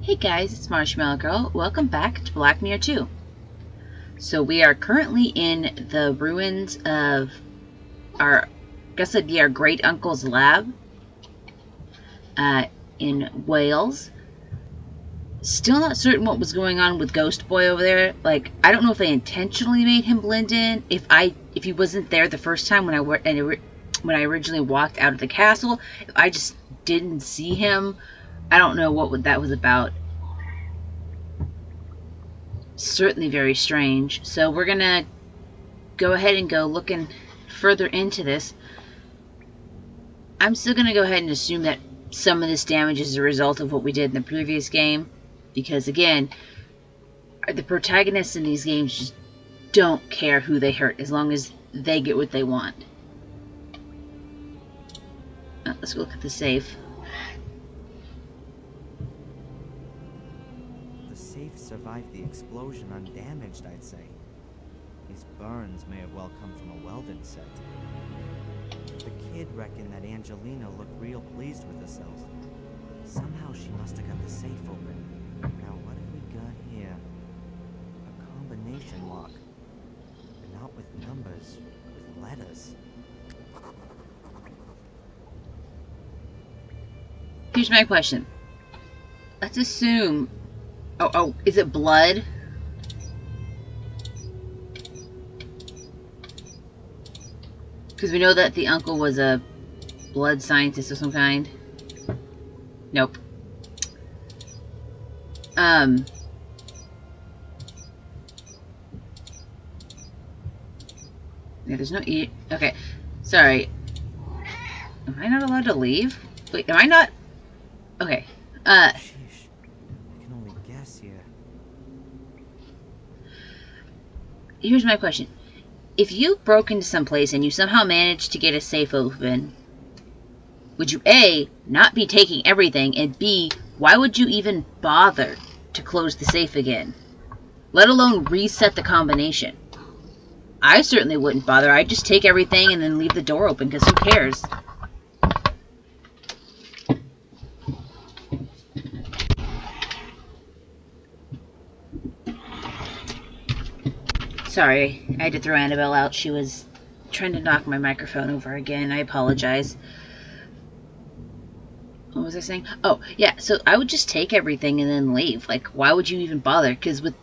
Hey guys, it's MarshmallowGirl. Welcome back to Black Mirror 2. So we are currently in the ruins of our great uncle's lab in Wales. Still not certain what was going on with Ghost Boy over there. Like, I don't know if they intentionally made him blend in. If he wasn't there the first time when I originally walked out of the castle, if I just didn't see him. I don't know what that was about. Certainly very strange. So we're gonna go ahead and go looking further into this. I'm still gonna go ahead and assume that some of this damage is a result of what we did in the previous game, because again, the protagonists in these games just don't care who they hurt as long as they get what they want. Let's go look at the safe. Survived the explosion undamaged, I'd say. His burns may have well come from a welding set. The kid reckoned that Angelina looked real pleased with herself. Somehow she must have got the safe open. Now what have we got here? A combination lock. But not with numbers, with letters. Here's my question. Let's assume... Oh, is it blood? Because we know that the uncle was a blood scientist of some kind. Nope. Yeah, there's no E. Okay, sorry. Am I not allowed to leave? Wait, am I not? Okay. Here's my question. If you broke into some place and you somehow managed to get a safe open, would you A, not be taking everything, and B, why would you even bother to close the safe again? Let alone reset the combination. I certainly wouldn't bother. I'd just take everything and then leave the door open, because who cares? Sorry, I had to throw Annabelle out. She was trying to knock my microphone over again. I apologize. What was I saying? Oh, yeah, so I would just take everything and then leave. Like, why would you even bother? Because with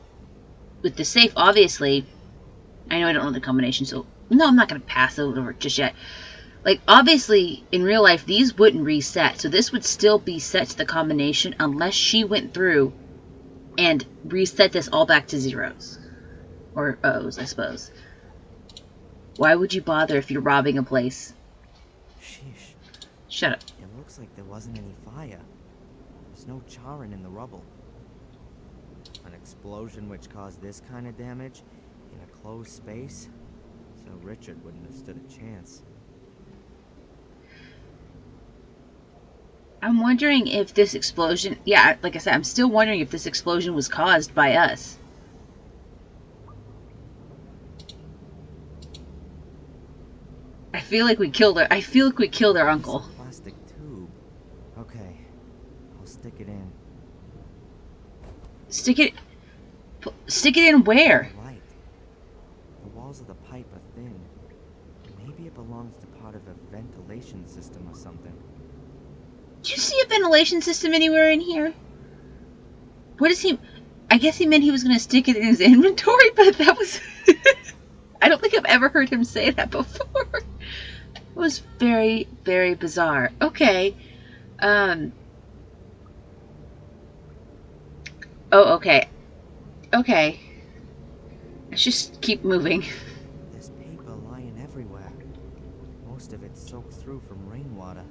the safe, obviously... I know I don't know the combination, so... No, I'm not going to pass it over just yet. Like, obviously, in real life, these wouldn't reset. So this would still be set to the combination unless she went through and reset this all back to zeros. Or O's, I suppose. Why would you bother if you're robbing a place? Sheesh. Shut up. It looks like there wasn't any fire. There's no charring in the rubble. An explosion which caused this kind of damage in a closed space? So Richard wouldn't have stood a chance. I'm wondering if this explosion... Yeah, like I said, I'm still wondering if this explosion was caused by us. I feel like we killed her. I feel like we killed our uncle. Plastic tube. Okay, I'll stick it in. Stick it in where? Light. The walls of the pipe are thin. Maybe it belongs to part of a ventilation system or something. Do you see a ventilation system anywhere in here? What is he... I guess he meant he was going to stick it in his inventory, but that was... I don't think I've ever heard him say that before. It was very, very bizarre. Okay. Oh, okay. Okay. Let's just keep moving. There's paper lying everywhere. Most of it soaked through from rainwater.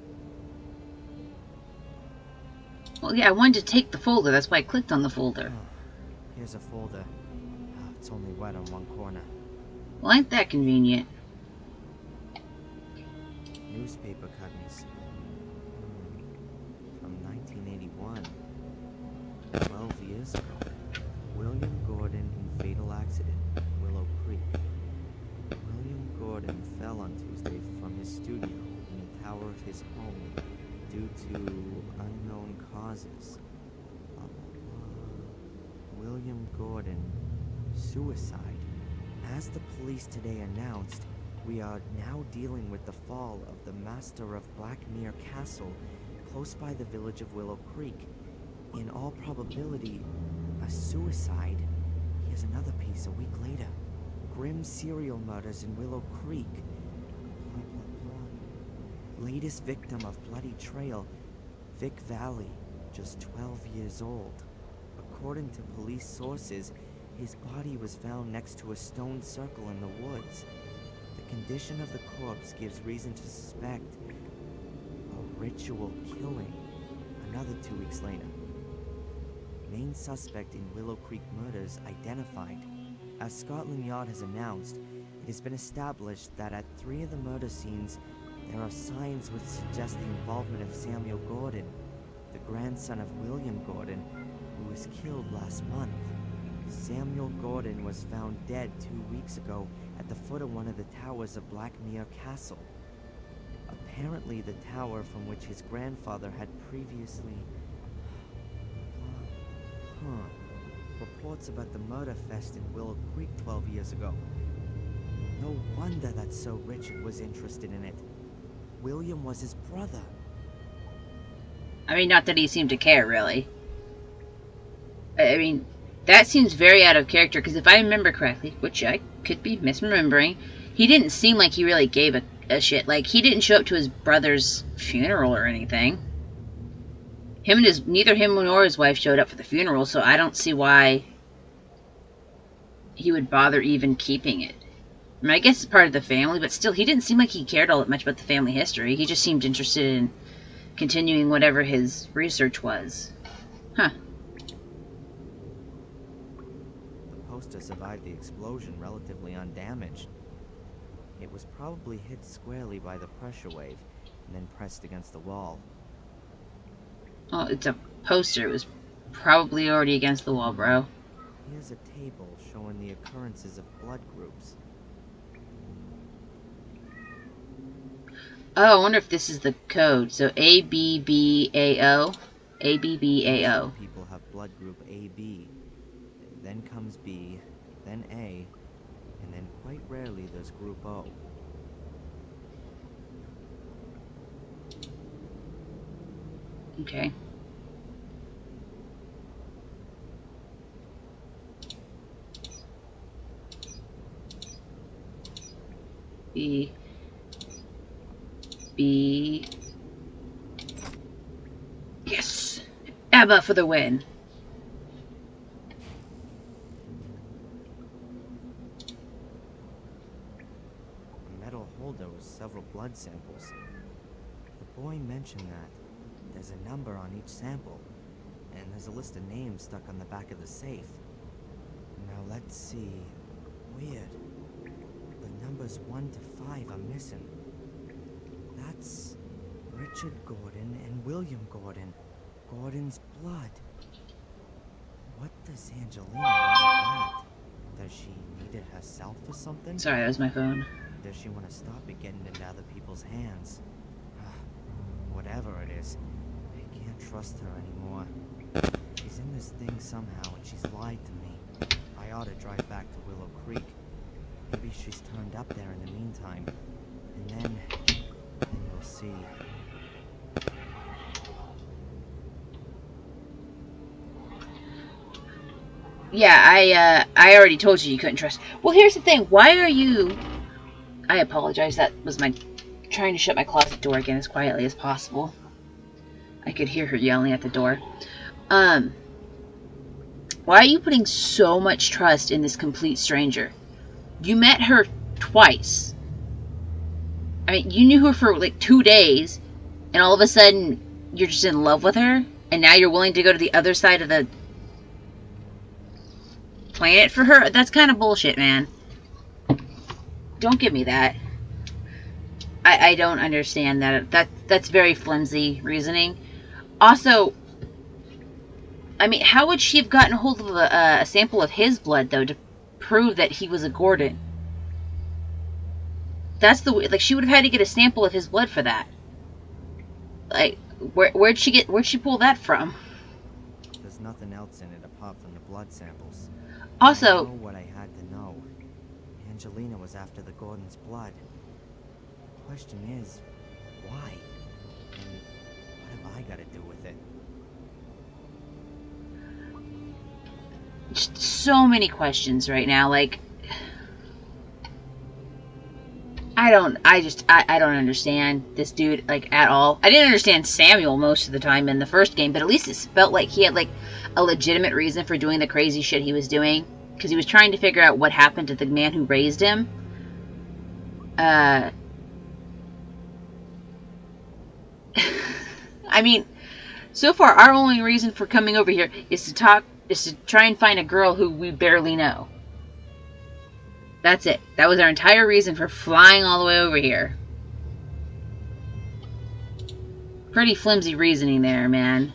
Well, yeah, I wanted to take the folder. That's why I clicked on the folder. Oh, here's a folder. It's only wet on one corner. Well, ain't that convenient? Newspaper cuttings. From 1981. 12 years ago. William Gordon in fatal accident, Willow Creek. William Gordon fell on Tuesday from his studio in a tower of his home due to unknown causes. Blah, blah, William Gordon, suicide. As the police today announced, we are now dealing with the fall of the master of Blackmere Castle, close by the village of Willow Creek. In all probability, a suicide. Here's another piece a week later. Grim serial murders in Willow Creek. Blah, blah, blah. Latest victim of Bloody Trail, Vic Valley, just 12 years old. According to police sources, his body was found next to a stone circle in the woods. The condition of the corpse gives reason to suspect a ritual killing. Another 2 weeks later. Main suspect in Willow Creek murders identified. As Scotland Yard has announced, it has been established that at 3 of the murder scenes, there are signs which suggest the involvement of Samuel Gordon, the grandson of William Gordon, who was killed last month. Samuel Gordon was found dead 2 weeks ago at the foot of one of the towers of Blackmere Castle. Apparently the tower from which his grandfather had previously... Reports about the murder fest in Willow Creek 12 years ago. No wonder that Sir Richard was interested in it. William was his brother. I mean, not that he seemed to care, really. I mean, that seems very out of character, because if I remember correctly, which I could be misremembering, he didn't seem like he really gave a shit. Like, he didn't show up to his brother's funeral or anything. Neither him nor his wife showed up for the funeral, so I don't see why he would bother even keeping it. I mean, I guess it's part of the family, but still, he didn't seem like he cared all that much about the family history. He just seemed interested in continuing whatever his research was. Huh. The poster survived the explosion relatively undamaged. It was probably hit squarely by the pressure wave and then pressed against the wall. Well, it's a poster. It was probably already against the wall, bro. Here's a table showing the occurrences of blood groups. Oh, I wonder if this is the code. So ABBAO. ABBAO. People have blood group AB. Then comes B, then A, and then quite rarely there's group O. Okay. B. Yes! ABBA for the win. The metal holder was several blood samples. The boy mentioned that. There's a number on each sample, and there's a list of names stuck on the back of the safe. Now let's see. Weird. The numbers 1 to 5 are missing. That's Richard Gordon and William Gordon. Gordon's blood. What does Angelina want with that? Does she need it herself or something? Sorry, that was my phone. Or does she want to stop it getting into other people's hands? Whatever it is, I can't trust her anymore. She's in this thing somehow and she's lied to me. I ought to drive back to Willow Creek. Maybe she's turned up there in the meantime. And then we'll see. Yeah, I already told you couldn't trust. Well, here's the thing. Why are you... I apologize. That was my... trying to shut my closet door again as quietly as possible. I could hear her yelling at the door. Why are you putting so much trust in this complete stranger? You met her twice. I mean, you knew her for like 2 days, and all of a sudden, you're just in love with her, and now you're willing to go to the other side of the planet for her? That's kind of bullshit, man. Don't give me that. I don't understand that. That's very flimsy reasoning. Also, I mean, how would she have gotten a hold of a sample of his blood, though, to prove that he was a Gordon? That's the... like, she would have had to get a sample of his blood for that. Like, where'd she pull that from? There's nothing else in it apart from the blood samples. Also, I know what I had to know. Angelina was after the Gordon's blood. The question is, why? And what have I got to do with it? just so many questions right now. Like, I don't understand this dude, like, at all. I didn't understand Samuel most of the time in the first game, but at least it felt like he had, like, a legitimate reason for doing the crazy shit he was doing. Because he was trying to figure out what happened to the man who raised him. I mean, so far, our only reason for coming over here is to try and find a girl who we barely know. That's it. That was our entire reason for flying all the way over here. Pretty flimsy reasoning there, man.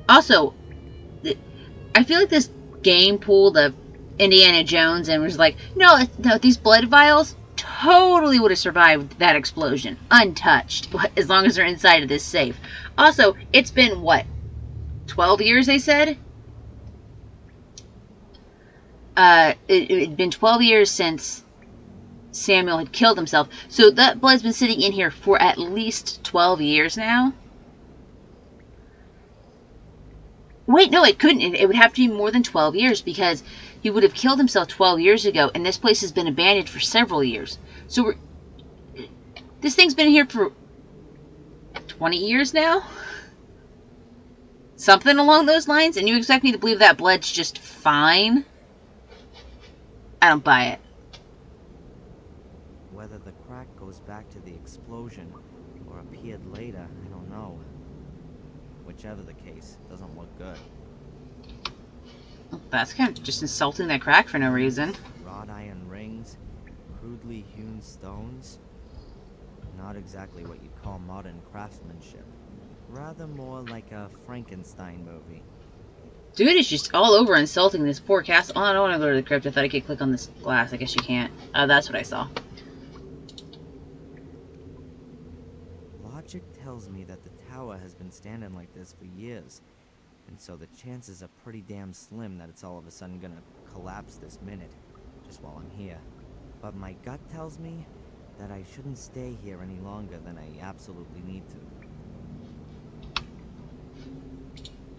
Also, I feel like this game pulled a Indiana Jones and was like, no, these blood vials totally would have survived that explosion, untouched, as long as they're inside of this safe. Also, it's been, what, 12 years, they said? It had been 12 years since Samuel had killed himself, so that blood's been sitting in here for at least 12 years now. Wait, no, it couldn't. It would have to be more than 12 years because he would have killed himself 12 years ago, and this place has been abandoned for several years. So this thing's been here for 20 years now? Something along those lines? And you expect me to believe that blood's just fine? I don't buy it. Whether the crack goes back to the explosion or appeared later, I don't know. Whichever the case, doesn't look good. That's kind of just insulting that crack for no reason. Wrought iron rings, crudely hewn stones. Not exactly what you'd call modern craftsmanship. Rather more like a Frankenstein movie. Dude is just all over insulting this poor castle. Oh, I don't want to go to the crypt. I thought I could click on this glass. I guess you can't. Oh, that's what I saw. Logic tells me that the tower has been standing like this for years, and so the chances are pretty damn slim that it's all of a sudden gonna collapse this minute, just while I'm here. But my gut tells me that I shouldn't stay here any longer than I absolutely need to.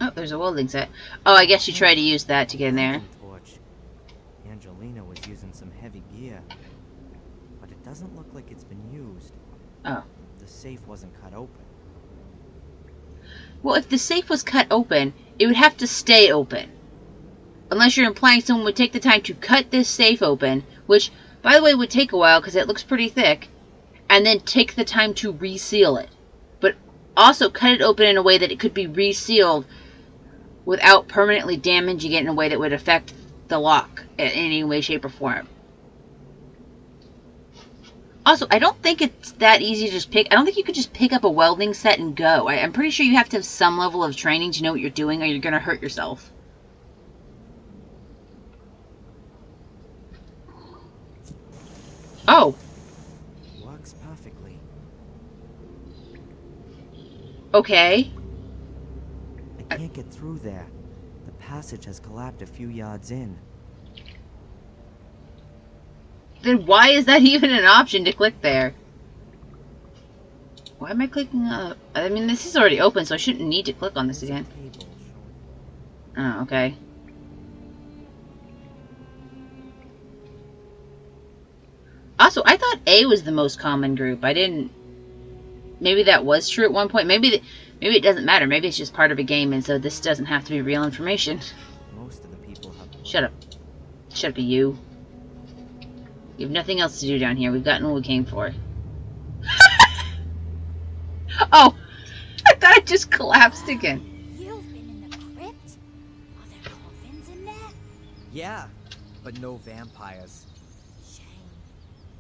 Oh, there's a welding set. Oh, I guess you tried to use that to get in there. Torch. Angelina was using some heavy gear, but it doesn't look like it's been used. Oh. The safe wasn't cut open. Well, if the safe was cut open, it would have to stay open. Unless you're implying someone would take the time to cut this safe open, which, by the way, would take a while because it looks pretty thick, and then take the time to reseal it. But also cut it open in a way that it could be resealed without permanently damaging it in a way that would affect the lock in any way, shape, or form. Also, I don't think it's that easy to just pick. I don't think you could just pick up a welding set and go. I'm pretty sure you have to have some level of training to know what you're doing, or you're going to hurt yourself. Oh. Works perfectly. Okay. I can't get through there. The passage has collapsed a few yards in. Then why is that even an option to click there? Why am I clicking up? I mean, this is already open, so I shouldn't need to click on this again. Oh, okay. Also, I thought A was the most common group. I didn't... Maybe that was true at one point. Maybe it doesn't matter. Maybe it's just part of a game, and so this doesn't have to be real information. Most of the people have... Shut up. Shut up, you. You have nothing else to do down here. We've gotten what we came for. Oh! I thought it just collapsed again. You've been in the crypt? Are there coffins in there? Yeah, but no vampires. Shame.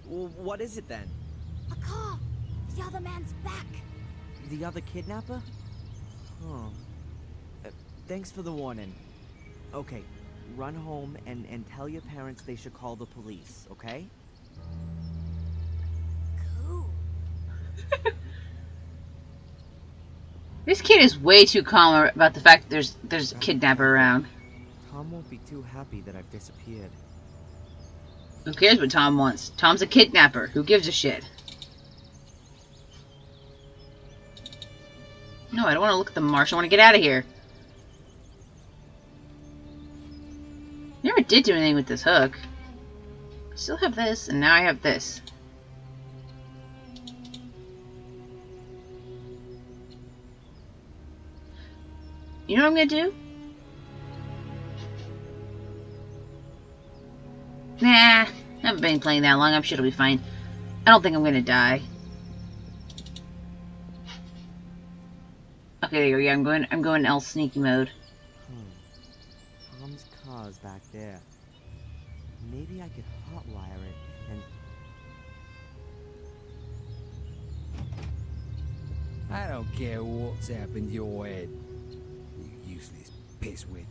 Well, what is it then? A car! The other man's back! The other kidnapper? Oh. Thanks for the warning. Okay, run home and tell your parents they should call the police, okay? Cool. This kid is way too calm about the fact that there's a kidnapper around. Tom won't be too happy that I've disappeared. Who cares what Tom wants? Tom's a kidnapper. Who gives a shit? No, I don't want to look at the marsh. I want to get out of here. Never did do anything with this hook. I still have this, and now I have this. You know what I'm gonna do? Nah, I haven't been playing that long. I'm sure it'll be fine. I don't think I'm gonna die. Okay, there we go. I'm going L sneaky mode. Tom's car's back there. Maybe I could hotwire it and... I don't care what's happened to your head, you useless pisswit.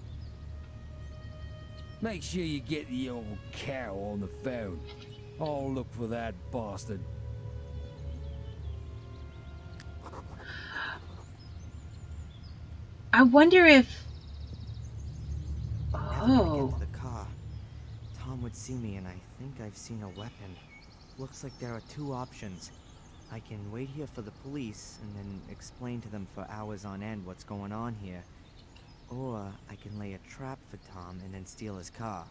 Make sure you get the old cow on the phone. I'll look for that bastard. I wonder if... Never gonna Oh. get to the car. Tom would see me and I think I've seen a weapon. Looks like there are two options. I can wait here for the police and then explain to them for hours on end what's going on here. Or I can lay a trap for Tom and then steal his car.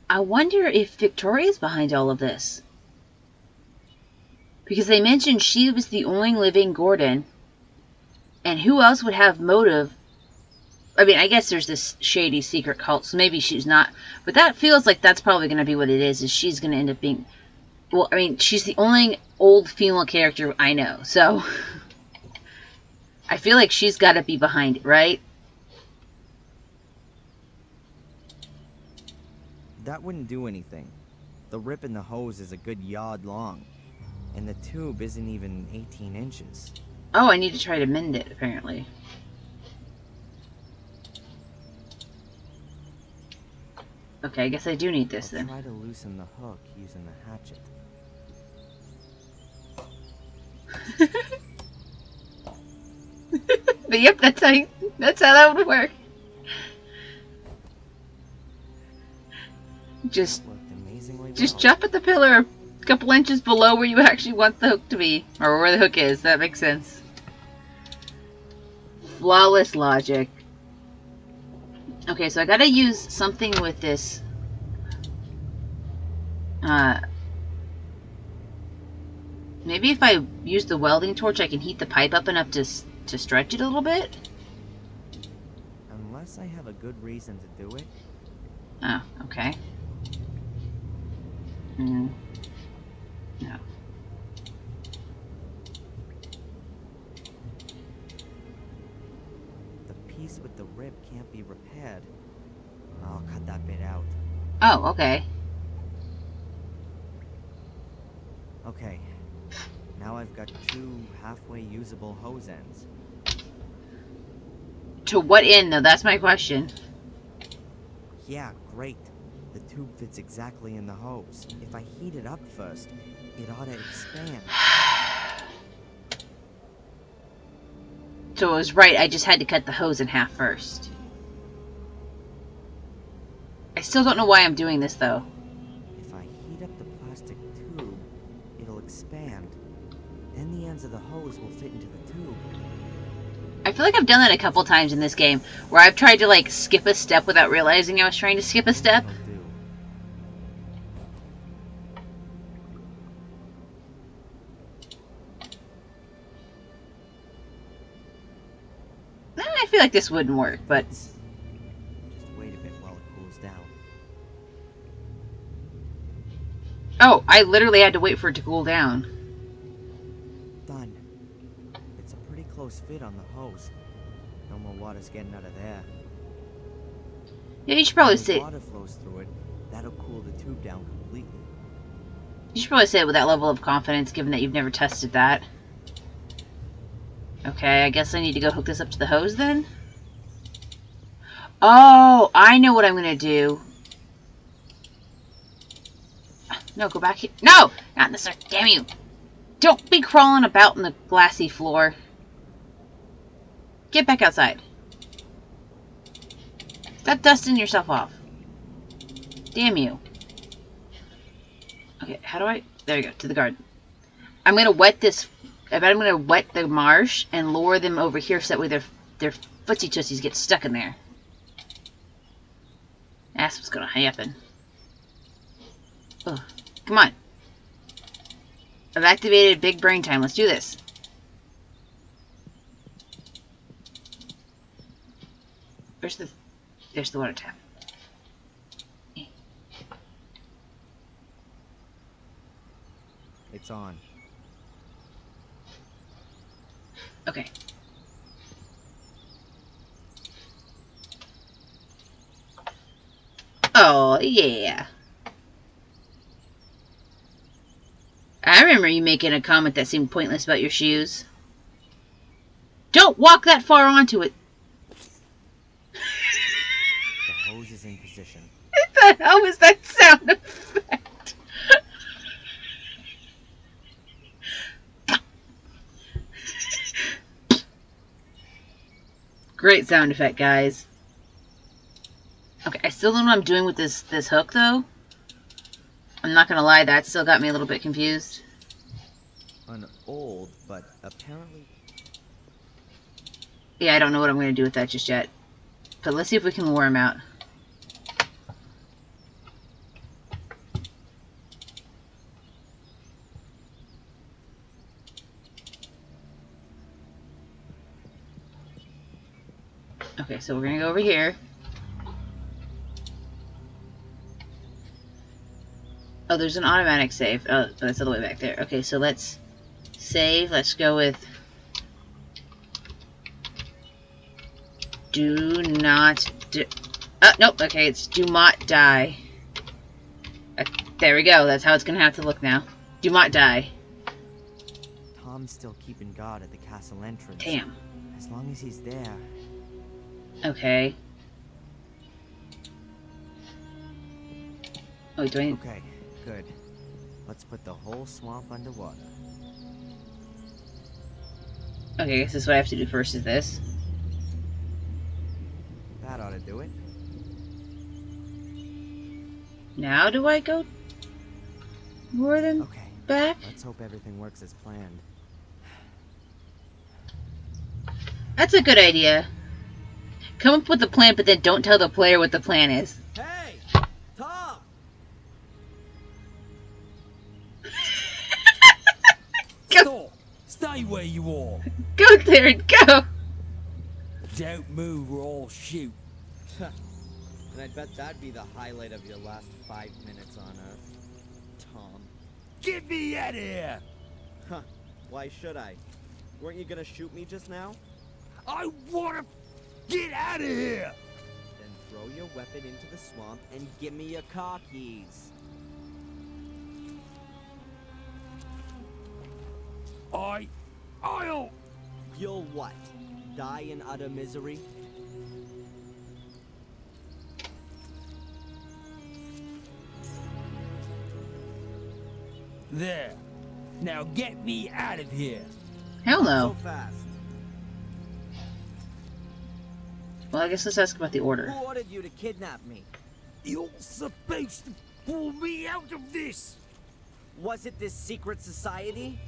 I wonder if Victoria's behind all of this. Because they mentioned she was the only living Gordon. And who else would have motive? I mean, I guess there's this shady secret cult, so maybe she's not. But that feels like that's probably going to be what it is she's going to end up being... Well, I mean, she's the only old female character I know, so... I feel like she's got to be behind it, right? That wouldn't do anything. The rip in the hose is a good yard long. And the tube isn't even 18 inches. Oh, I need to try to mend it, apparently. Okay, I guess I do need this I'll then. try to loosen the hook using the hatchet. But yep, that's how that would work. Just Worked amazingly Just well. jump at the pillar a couple inches below where you actually want the hook to be. Or where the hook is. That makes sense. Flawless logic. Okay, so I gotta use something with this. Maybe if I use the welding torch, I can heat the pipe up enough to stretch it a little bit? Unless I have a good reason to do it. Oh, okay. No. The piece with the rip can't be repaired. I'll cut that bit out. Oh, okay. Okay. Now I've got two halfway usable hose ends. To what end, though? That's my question. Yeah, great. The tube fits exactly in the hose. If I heat it up first, it ought to expand. So it was right, I just had to cut the hose in half first. I still don't know why I'm doing this, though. If I heat up the plastic tube, it'll expand. Then the ends of the hose will fit into the tube. I feel like I've done that a couple times in this game, where I've tried to, like, skip a step without realizing I was trying to skip a step. It'll do. I feel like this wouldn't work, but... Just wait a bit while it cools down. Oh, I literally had to wait for it to cool down. Done. It's a pretty close fit on the hose. No more water's getting out of there. Yeah, you should probably When say... water flows through it, that'll cool the tube down completely. You should probably say it with that level of confidence, given that you've never tested that. Okay, I guess I need to go hook this up to the hose then? Oh, I know what I'm gonna do. No, go back here. No! Not in the circle. Damn you! Don't be crawling about in the glassy floor. Get back outside. Stop dusting yourself off. Damn you. Okay, how do I... There you go, to the garden. I'm gonna wet this... I bet I'm gonna wet the marsh and lure them over here so that way their footsie tootsies get stuck in there. That's what's gonna happen. Ugh. Come on. I've activated big brain time. Let's do this. There's the water tap. It's on. Okay. Oh, yeah. I remember you making a comment that seemed pointless about your shoes. Don't walk that far onto it. The hose is in position. What the hell was that sound effect? Great sound effect, guys. Okay, I still don't know what I'm doing with this hook, though. I'm not gonna lie, that still got me a little bit confused. An old, but apparently... Yeah, I don't know what I'm gonna do with that just yet. But let's see if we can lure him out. Okay, so we're gonna go over here. Oh, there's an automatic save. Oh, that's all the way back there. Okay, so let's save. Let's go with do not do... nope. Okay, it's do not die. There we go. That's how it's gonna have to look now. Do not die. Tom's still keeping guard at the castle entrance. Damn. As long as he's there. Okay. Oh, do I need... Okay, good. Let's put the whole swamp underwater. Okay, I guess this is what I have to do first is this. That ought to do it. Now do I go more than Okay, back? let's hope everything works as planned. That's a good idea. Come up with a plan, but then don't tell the player what the plan is. Hey! Tom! Stop! Stay where you are. Go there and go! Don't move or I'll shoot. And I bet that'd be the highlight of your last 5 minutes on Earth. Tom. Get me out of here! Huh. Why should I? Weren't you gonna shoot me just now? I wanna get out of here! Then throw your weapon into the swamp and give me your car keys. I'll... You'll what? Die in utter misery? There. Now get me out of here. Hell no. So fast. Well, I guess let's ask about the order. Who ordered you to kidnap me? You're supposed to pull me out of this. Was it this secret society?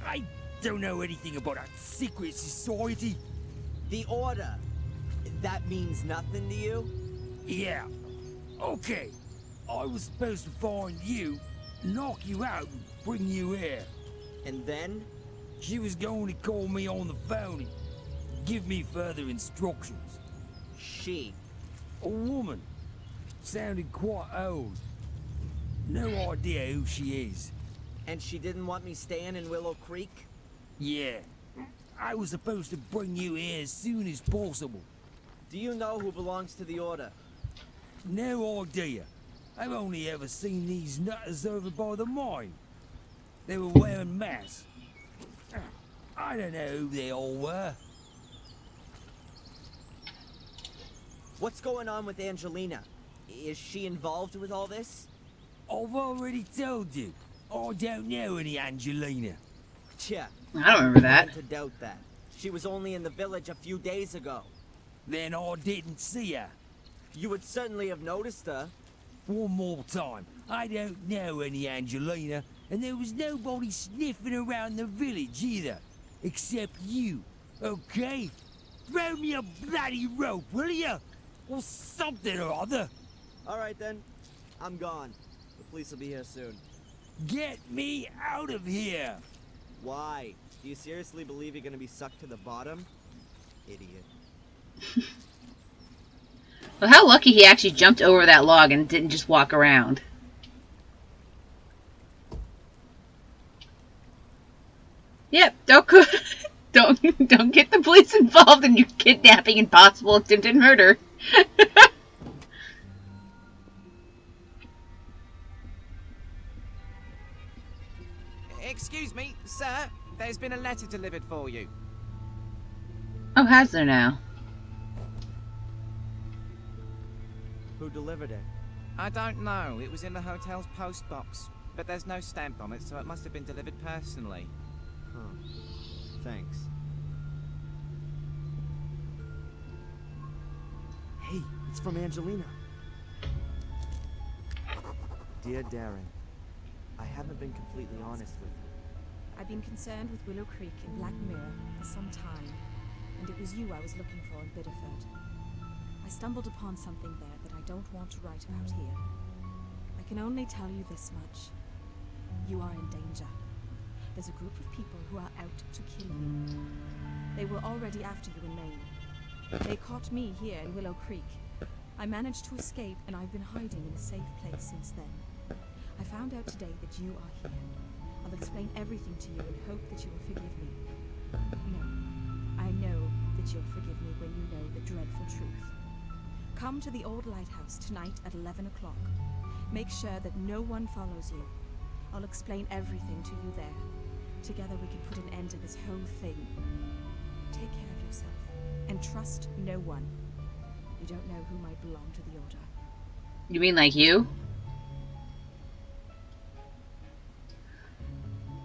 I don't know anything about a secret society. The order. That means nothing to you? Yeah. Okay. I was supposed to find you, knock you out, and bring you here. And then? She was going to call me on the phone and give me further instructions. She. A woman. Sounded quite old. No idea who she is. And she didn't want me staying in Willow Creek? Yeah. I was supposed to bring you here as soon as possible. Do you know who belongs to the order? No idea. I've only ever seen these nutters over by the mine. They were wearing masks. I don't know who they all were. What's going on with Angelina? Is she involved with all this? I've already told you. I don't know any Angelina. Yeah. I don't remember that. To doubt that. She was only in the village a few days ago. Then I didn't see her. You would certainly have noticed her. One more time, I don't know any Angelina, and there was nobody sniffing around the village either, except you, okay? Throw me a bloody rope, will you? Or something or other. Alright then, I'm gone. The police will be here soon. Get me out of here! Why? Do you seriously believe you're gonna be sucked to the bottom? Idiot. Well, how lucky he actually jumped over that log and didn't just walk around. Yep, don't get the police involved in your kidnapping and possible attempted murder. Excuse me, sir. There's been a letter delivered for you. Oh, has there now? Who delivered it? I don't know. It was in the hotel's post box. But there's no stamp on it, so it must have been delivered personally. Huh. Thanks. Hey, it's from Angelina. Dear Darren, I haven't been completely honest with you. I've been concerned with Willow Creek and Black Mirror for some time, and it was you I was looking for in Biddeford. I stumbled upon something there that I don't want to write about here. I can only tell you this much. You are in danger. There's a group of people who are out to kill you. They were already after you in Maine. They caught me here in Willow Creek. I managed to escape, and I've been hiding in a safe place since then. I found out today that you are here. I'll explain everything to you and hope that you will forgive me. No, I know that you'll forgive me when you know the dreadful truth. Come to the old lighthouse tonight at 11 o'clock. Make sure that no one follows you. I'll explain everything to you there. Together we can put an end to this whole thing. Take care of yourself, and trust no one. You don't know who might belong to the Order. You mean like you?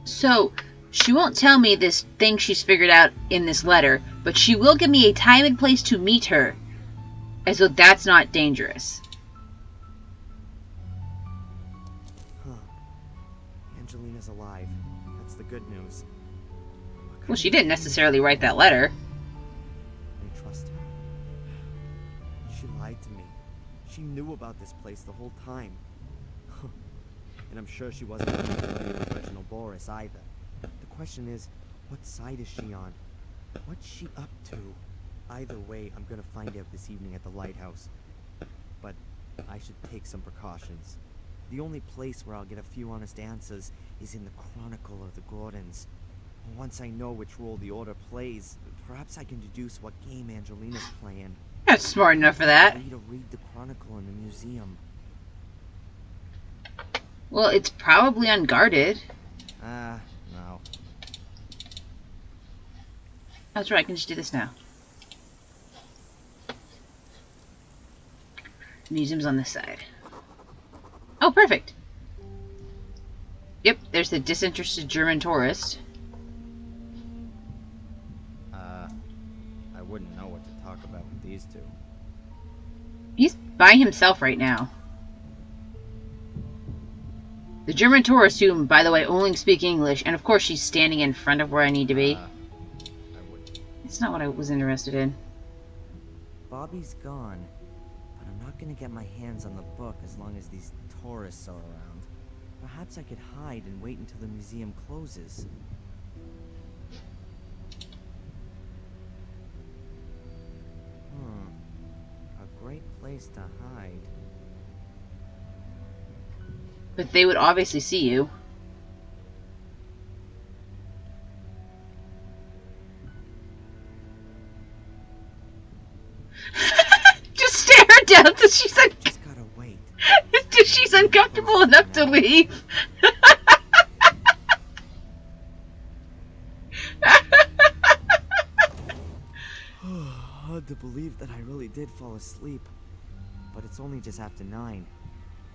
So, she won't tell me this thing she's figured out in this letter, but she will give me a time and place to meet her. As though that's not dangerous. Huh. Angelina's alive. That's the good news. Well, she didn't necessarily write that letter. I trust her. She lied to me. She knew about this place the whole time. And I'm sure she wasn't familiar with Reginald Boris either. The question is, what side is she on? What's she up to? Either way, I'm gonna find out this evening at the lighthouse. But I should take some precautions. The only place where I'll get a few honest answers is in the Chronicle of the Gordons. Once I know which role the Order plays, perhaps I can deduce what game Angelina's playing. Not smart enough for that. I need to read the Chronicle in the museum. Well, it's probably unguarded. No. That's right, I can just do this now. The museum's on this side. Oh, perfect. Yep, there's the disinterested German tourist. I wouldn't know what to talk about with these two. He's by himself right now. The German tourist, who, by the way, only speaks English, and of course she's standing in front of where I need to be. I wouldn't. It's not what I was interested in. Bobby's gone, but I'm not gonna get my hands on the book as long as these tourists are around. Perhaps I could hide and wait until the museum closes. A great place to hide. But they would obviously see you. Just stare her down till she's Just gotta wait. till she's uncomfortable enough to leave. Hard to believe that I really did fall asleep. But it's only just after 9. And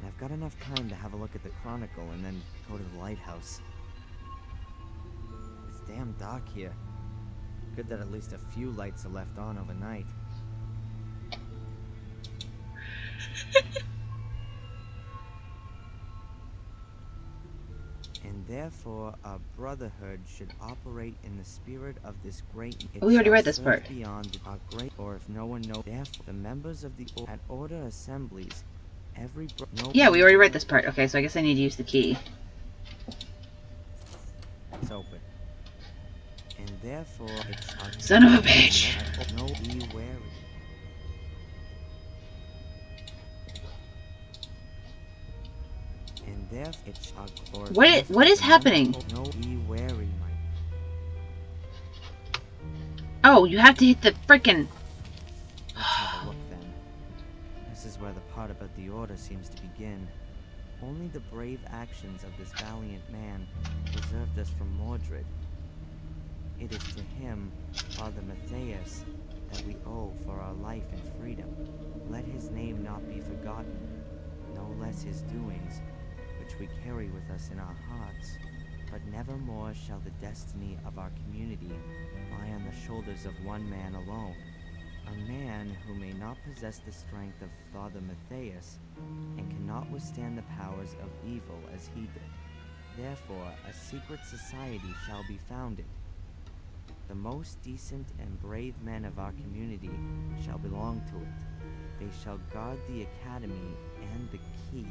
I've got enough time to have a look at the Chronicle and then go to the lighthouse. It's damn dark here. Good that at least a few lights are left on overnight. And therefore, our brotherhood should operate in the spirit of this great. We already read this part. Beyond our great, or if no one knows, therefore, the members of the at order assemblies, every. Yeah, we already read this part. Okay, so I guess I need to use the key. It's open. And therefore, it's our Son of a bitch. No, be wary. And therefore, it's our glory. What is happening? No, be wary, my. Oh, you have to hit the frickin'. Let's have a look then. This is where the part about the order seems to begin. Only the brave actions of this valiant man preserved us from Mordred. It is to him, Father Matthias, that we owe for our life and freedom. Let his name not be forgotten, no less his doings, which we carry with us in our hearts. But nevermore shall the destiny of our community lie on the shoulders of one man alone. A man who may not possess the strength of Father Matthias and cannot withstand the powers of evil as he did. Therefore, a secret society shall be founded. The most decent and brave men of our community shall belong to it. They shall guard the academy and the key,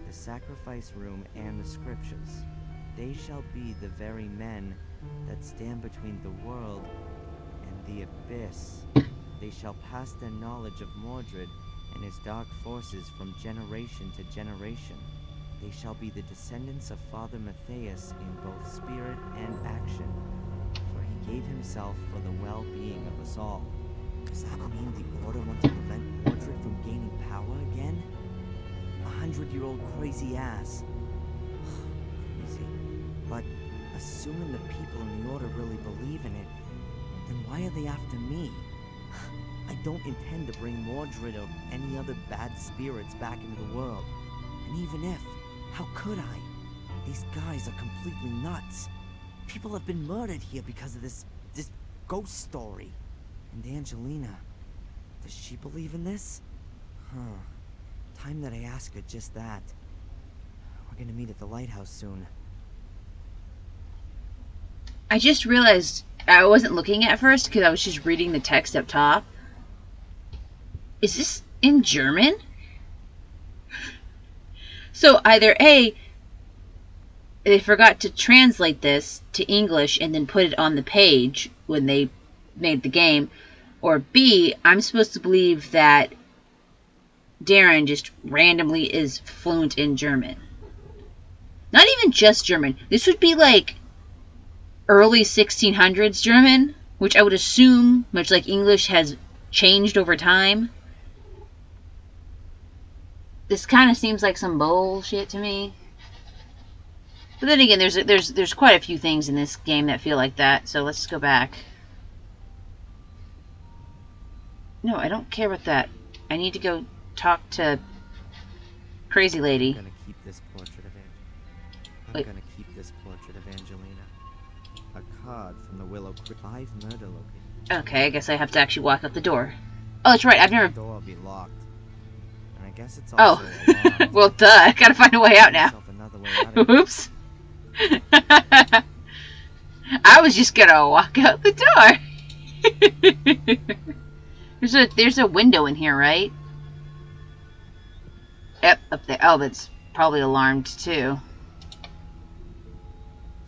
the sacrifice room and the scriptures. They shall be the very men that stand between the world and the abyss. They shall pass their knowledge of Mordred and his dark forces from generation to generation. They shall be the descendants of Father Matthias in both spirit and action, for he gave himself for the well-being of us all. Does that mean the Order wants to prevent Mordred from gaining power again? 100-year-old crazy ass. Crazy. But assuming the people in the Order really believe in it, then why are they after me? I don't intend to bring Mordred or any other bad spirits back into the world. And even if, how could I? These guys are completely nuts. People have been murdered here because of this ghost story. And Angelina, does she believe in this? Huh. Time that I ask her just that. We're gonna meet at the lighthouse soon. I just realized I wasn't looking at first because I was just reading the text up top. Is this in German? So either A, they forgot to translate this to English and then put it on the page when they made the game, or B, I'm supposed to believe that Darren just randomly is fluent in German. Not even just German. This would be like early 1600s German, which I would assume, much like English, has changed over time. This kind of seems like some bullshit to me. But then again, there's quite a few things in this game that feel like that. So let's go back. No, I don't care about that. I need to go talk to crazy lady. I'm gonna keep this portrait of Wait. I'm gonna keep this portrait of Angelina. A card from the Willow Creek 5 murder location. Okay, I guess I have to actually walk up the door. Oh, that's right. I've never. The door will be locked. And I guess it's Oh, also alarmed. well, duh. I gotta find a way out now. Myself another way out of it. Oops. I was just gonna walk out the door. There's a window in here, right? Yep, up there. Oh, that's probably alarmed too.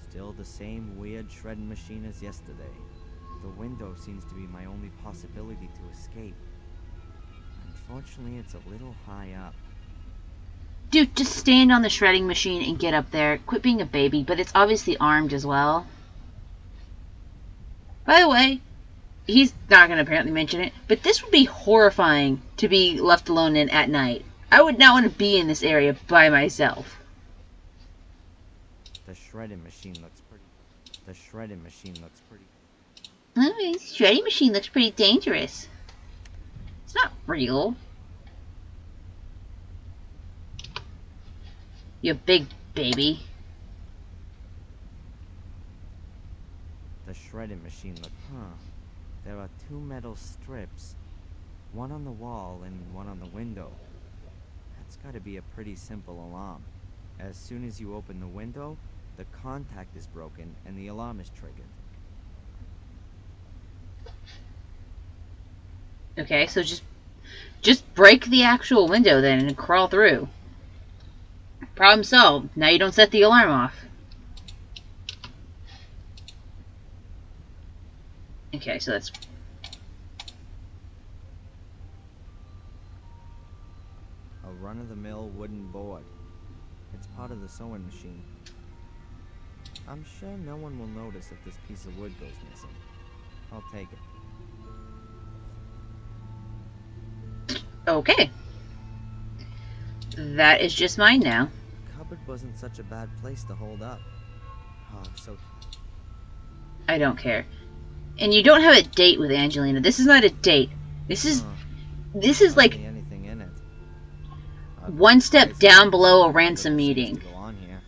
Still the same weird shredding machine as yesterday. The window seems to be my only possibility to escape. Unfortunately, it's a little high up. Dude, just stand on the shredding machine and get up there. Quit being a baby, but it's obviously armed as well. By the way, he's not going to apparently mention it, but this would be horrifying to be left alone in at night. I would not want to be in this area by myself. The shredding machine looks pretty. The shredding machine looks pretty. Oh, the shredding machine looks pretty dangerous. It's not real. You big baby. The shredding machine looked... There are 2 metal strips. One on the wall and one on the window. That's gotta be a pretty simple alarm. As soon as you open the window, the contact is broken and the alarm is triggered. Okay, so just break the actual window then and crawl through. Problem solved. Now you don't set the alarm off. Okay, so that's... A run-of-the-mill wooden board. It's part of the sewing machine. I'm sure no one will notice if this piece of wood goes missing. I'll take it. Okay. That is just mine now. The cupboard wasn't such a bad place to hold up. Oh, I'm so... I don't care. And you don't have a date with Angelina. This is not a date. This is like Hardly anything in it. one step down below a ransom meeting. Go on here.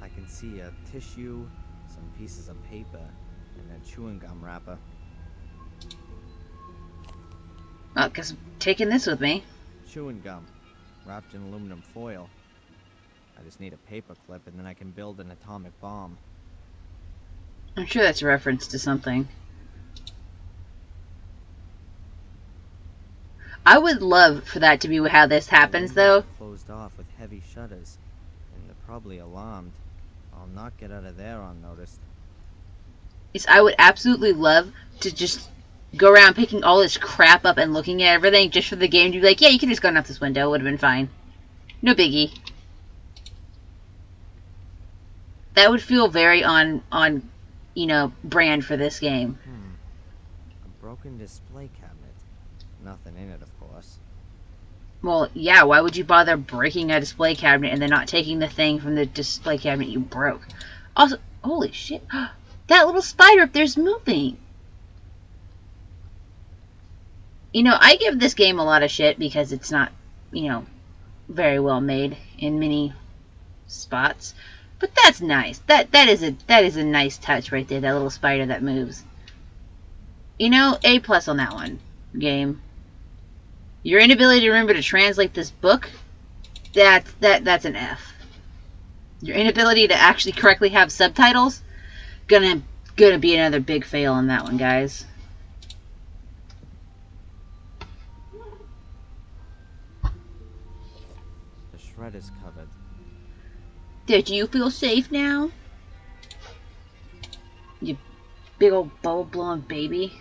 I can see a tissue, some pieces of paper, and a chewing gum wrapper. Well, because I'm taking this with me. Chewing gum, wrapped in aluminum foil. I just need a paper clip and then I can build an atomic bomb. I'm sure that's a reference to something. I would love for that to be how this happens, though. Closed off with heavy shutters, and they're probably alarmed. I'll not get out of there unnoticed. I would absolutely love to just go around picking all this crap up and looking at everything just for the game to be like, yeah, you can just go out this window. It would have been fine. No biggie. That would feel very on you know, brand for this game. A broken display cabinet. Nothing in it, of course. Well, yeah, why would you bother breaking a display cabinet and then not taking the thing from the display cabinet you broke? Also, holy shit, that little spider up there's moving. You know, I give this game a lot of shit because it's not, you know, very well made in many spots. But that's nice. That is a nice touch right there, that little spider that moves. You know, A+ on that one, game. Your inability to remember to translate this book, that's an F. Your inability to actually correctly have subtitles, gonna be another big fail on that one, guys. The shred is covered. Do you feel safe now? You big old bubble-blowing baby.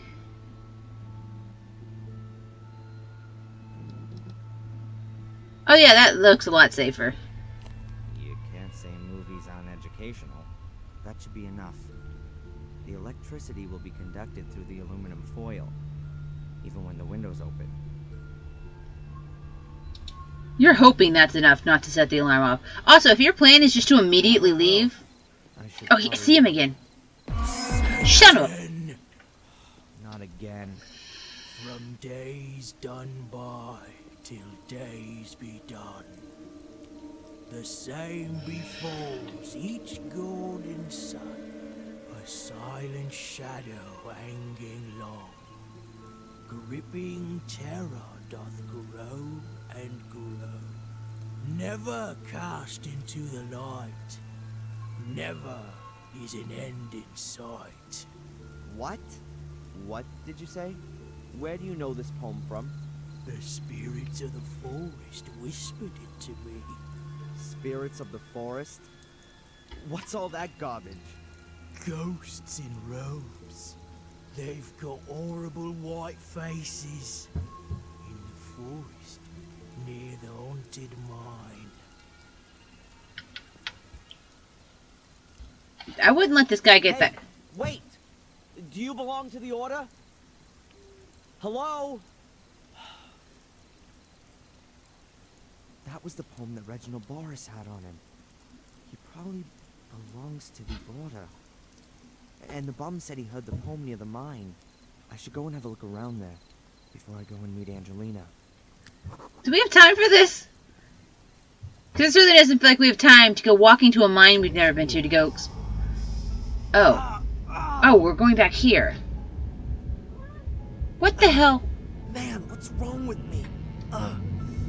Oh yeah, that looks a lot safer. You can't say movies aren't educational. That should be enough. The electricity will be conducted through the aluminum foil, even when the window's open. You're hoping that's enough not to set the alarm off. Also, if your plan is just to immediately leave... Oh, I see him again. Shut up! Not again. From days done by till days be done, the same befalls each golden sun, a silent shadow hanging long. Gripping terror doth grow and grow, never cast into the light, never is an end in sight. What? What did you say? Where do you know this poem from? The spirits of the forest whispered it to me. Spirits of the forest? What's all that garbage? Ghosts in robes. They've got horrible white faces. In the forest, near the haunted mine. I wouldn't let this guy get that. Wait! Do you belong to the Order? Hello? That was the poem that Reginald Boris had on him. He probably belongs to the Order. And the bum said he heard the poem near the mine. I should go and have a look around there before I go and meet Angelina. Do we have time for this? Because it really doesn't feel like we have time to go walking to a mine we've never been to go... Oh. Oh, we're going back here. What the hell? Man, what's wrong with me?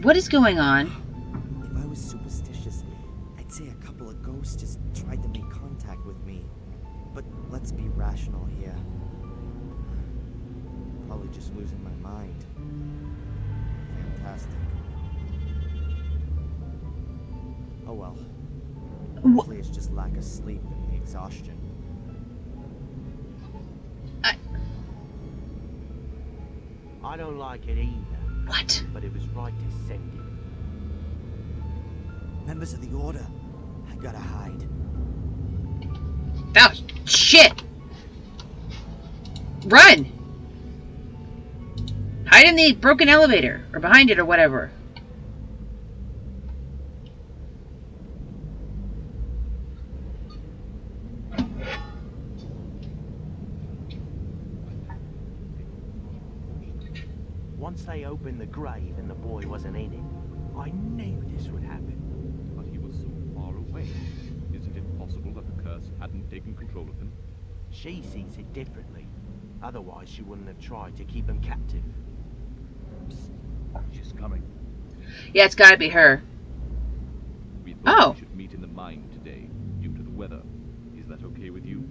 What is going on? If I was superstitious, I'd say a couple of ghosts just tried to make contact with me. But let's be rational here. Probably just losing my mind. Fantastic. Oh well. Hopefully it's just lack of sleep and the exhaustion. I don't like it either. What? But it was right to send him. Members of the Order, I gotta hide. Oh, shit! Run! Hide in the broken elevator, or behind it, or whatever. Once they opened the grave and the boy wasn't in it, I knew this would happen. But he was so far away. Isn't it possible that the curse hadn't taken control of him? She sees it differently. Otherwise, she wouldn't have tried to keep him captive. Psst. She's coming. Yeah, it's gotta be her. We thought Oh. we should meet in the mine today, due to the weather. Is that okay with you?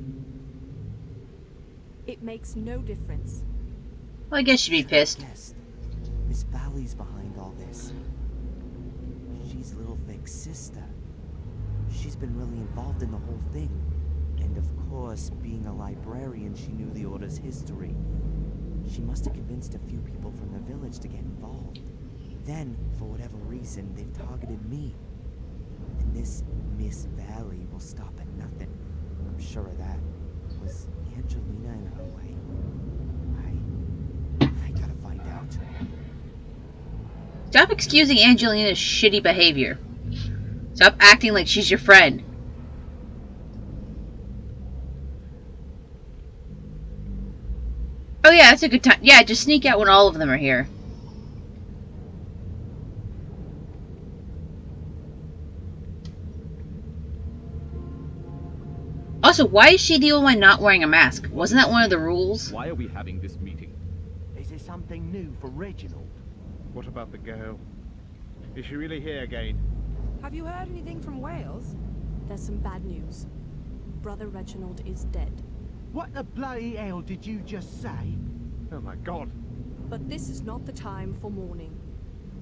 It makes no difference. Well, I guess she'd be pissed. Guessed. Miss Valley's behind all this. She's Little Vic's sister. She's been really involved in the whole thing. And of course, being a librarian, she knew the Order's history. She must have convinced a few people from the village to get involved. Then, for whatever reason, they've targeted me. And this Miss Valley will stop at nothing. I'm sure of that. Was Angelina in her way? I gotta find out. Stop excusing Angelina's shitty behavior. Stop acting like she's your friend. Oh yeah, that's a good time. Yeah, just sneak out when all of them are here. Also, why is she the only one not wearing a mask? Wasn't that one of the rules? Why are we having this meeting? Is there something new for Reginald? What about the girl? Is she really here again? Have you heard anything from Wales? There's some bad news. Brother Reginald is dead. What the bloody hell did you just say? Oh my god. But this is not the time for mourning.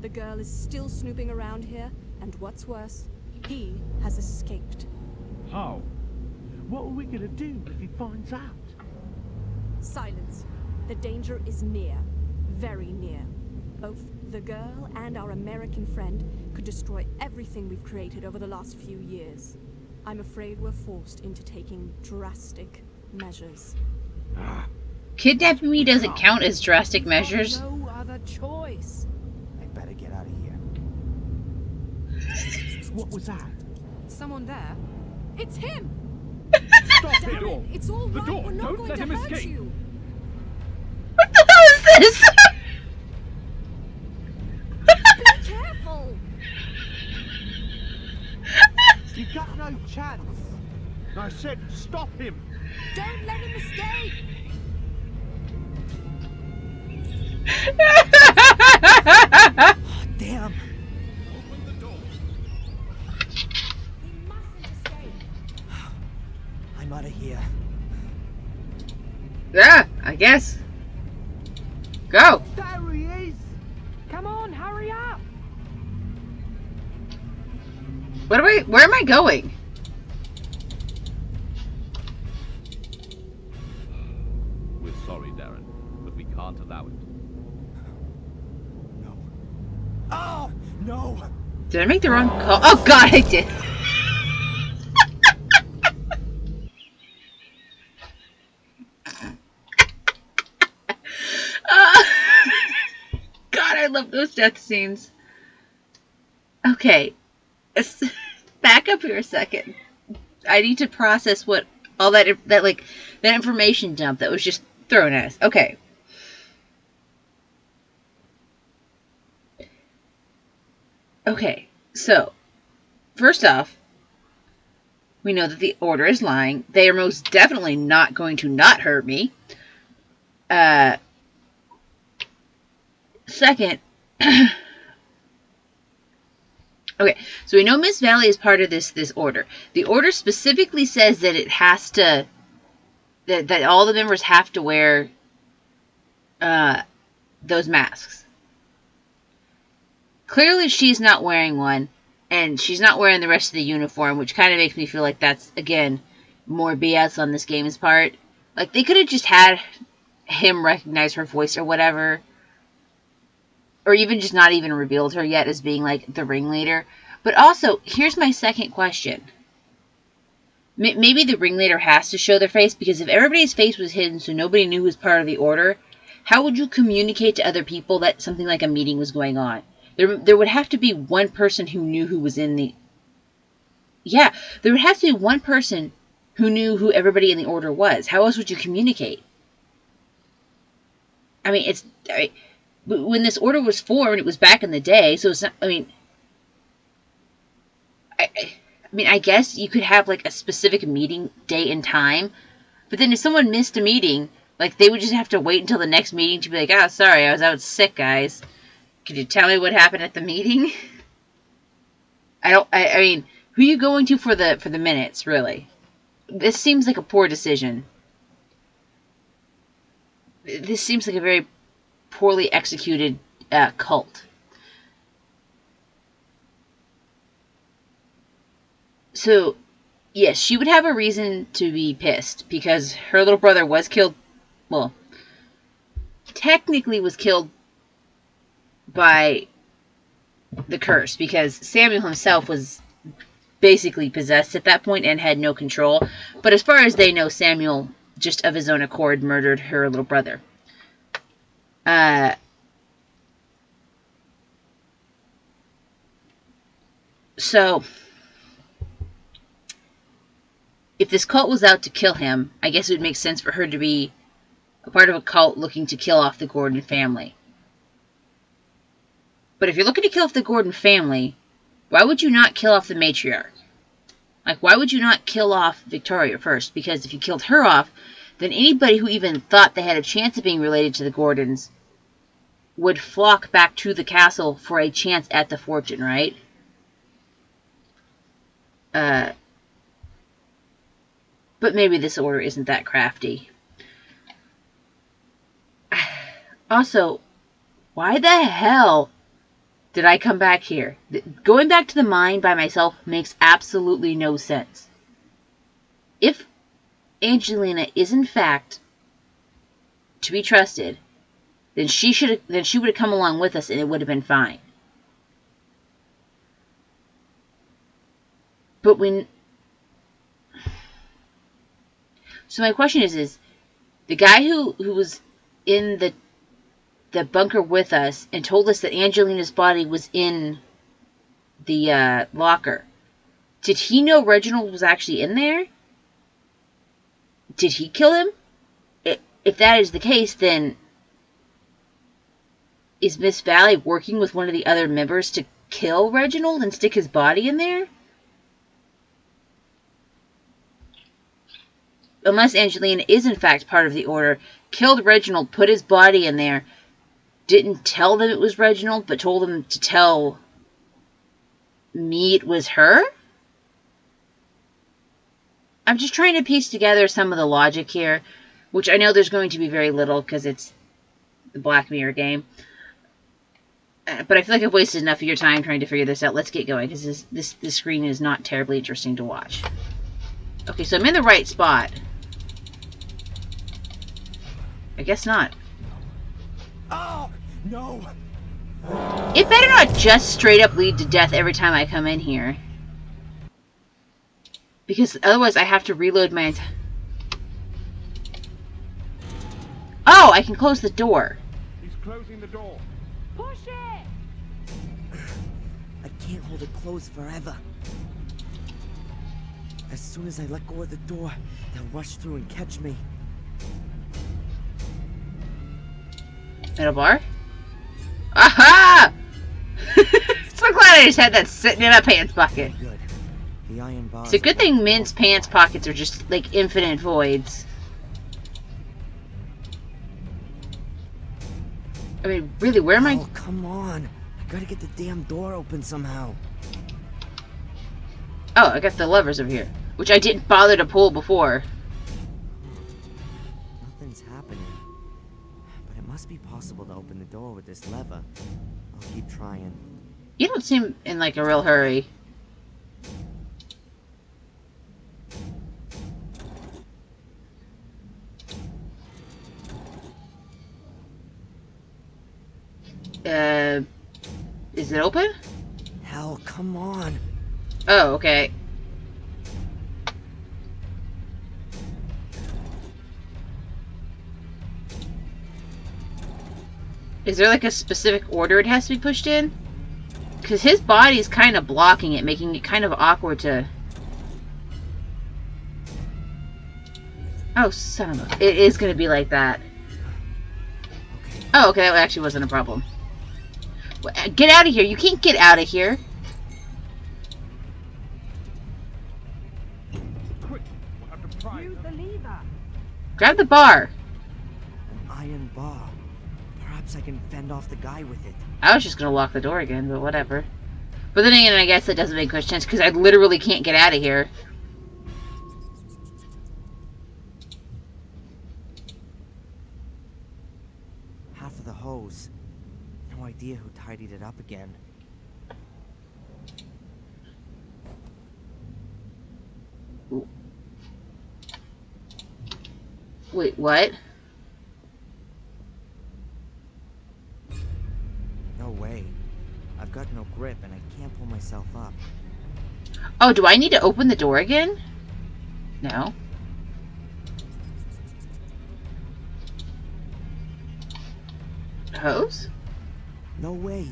The girl is still snooping around here, and what's worse, he has escaped. How? What are we gonna do if he finds out? Silence. The danger is near. Very near. Both the girl and our American friend could destroy everything we've created over the last few years. I'm afraid we're forced into taking drastic measures. Kidnapping me doesn't count as drastic measures. No other choice. I better get out of here. What was that? Someone there? It's him! Stop it Damn all! it! It's all The right. door! We're not Don't going let to him hurt escape. you. What the hell is this? Be careful! You got no chance. I said stop him! Don't let him escape! Damn! Open the door! He mustn't escape. I'm out of here. Yeah, I guess. Go. There he is! Come on, hurry up! Where am I going? We're sorry, Darren, but we can't allow it. No. Oh! No! Did I make the wrong call? Oh god, I did. God, I love those death scenes. Okay. Back up here a second. I need to process what all that information dump that was just thrown at us. Okay. Okay. So, first off, We know that the Order is lying. They are most definitely not going to not hurt me. Second, okay, so we know Miss Valley is part of this Order. The Order specifically says that it has to, that all the members have to wear those masks. Clearly she's not wearing one, and she's not wearing the rest of the uniform, which kind of makes me feel like that's, again, more BS on this game's part. Like, they could have just had him recognize her voice or whatever, or even just not even revealed her yet as being, like, the ringleader. But also, here's my second question. Maybe the ringleader has to show their face, because if everybody's face was hidden so nobody knew who was part of the Order, how would you communicate to other people that something like a meeting was going on? There would have to be one person who knew who was in the... Yeah, there would have to be one person who knew who everybody in the Order was. How else would you communicate? I mean, when this Order was formed, it was back in the day, so it's not... I mean, I guess you could have, like, a specific meeting date and time, but then if someone missed a meeting, like, they would just have to wait until the next meeting to be like, oh, sorry, I was out sick, guys. Could you tell me what happened at the meeting? I mean, who are you going to for the minutes, really? This seems like a poor decision. This seems like a very poorly executed cult. So, yes, she would have a reason to be pissed, because her little brother was killed, well, technically was killed by the curse, because Samuel himself was basically possessed at that point and had no control. But as far as they know, Samuel, just of his own accord, murdered her little brother. So, if this cult was out to kill him, I guess it would make sense for her to be a part of a cult looking to kill off the Gordon family. But if you're looking to kill off the Gordon family, why would you not kill off the matriarch? Like, why would you not kill off Victoria first? Because if you killed her off, then anybody who even thought they had a chance of being related to the Gordons would flock back to the castle for a chance at the fortune, right? But maybe this Order isn't that crafty. Also, why the hell did I come back here? Going back to the mine by myself makes absolutely no sense. If Angelina is in fact to be trusted, then she would have come along with us and it would have been fine. But so my question is the guy who was in the bunker with us and told us that Angelina's body was in the locker, did he know Reginald was actually in there? Did he kill him? If that is the case, then is Miss Valley working with one of the other members to kill Reginald and stick his body in there? Unless Angelina is in fact part of the Order, killed Reginald, put his body in there, didn't tell them it was Reginald, but told them to tell me it was her? I'm just trying to piece together some of the logic here, which I know there's going to be very little because it's the Black Mirror game. But I feel like I've wasted enough of your time trying to figure this out. Let's get going, because this screen is not terribly interesting to watch. Okay, so I'm in the right spot. I guess not. Oh, no. It better not just straight up lead to death every time I come in here. Because otherwise I have to reload my... Oh, I can close the door. He's closing the door. Push it! I can't hold it closed forever. As soon as I let go of the door, they'll rush through and catch me. Metal bar? Aha! So glad I just had that sitting in a pants bucket. Good. The iron bars. It's a good thing Mint's pants pockets are just like infinite voids. I mean, really, where am I? Oh, come on. I gotta get the damn door open somehow. Oh, I got the levers over here, which I didn't bother to pull before. Nothing's happening. But it must be possible to open the door with this lever. I'll keep trying. You don't seem in like a real hurry. Is it open? Hell, come on. Oh, okay. Is there like a specific order it has to be pushed in? Because his body's kind of blocking it, making it kind of awkward to... Oh, son of a... It is going to be like that. Oh, okay, that actually wasn't a problem. Get out of here. You can't get out of here. Quick, we'll have to pry. Use the lever. Grab the bar. An iron bar. Perhaps I can fend off the guy with it. I was just going to lock the door again, but whatever. But then again, I guess that doesn't make much sense, because I literally can't get out of here. Half of the hose. No idea who tidied it up again. Wait, what? No way. I've got no grip and I can't pull myself up. Oh, do I need to open the door again? No. Hose? No way.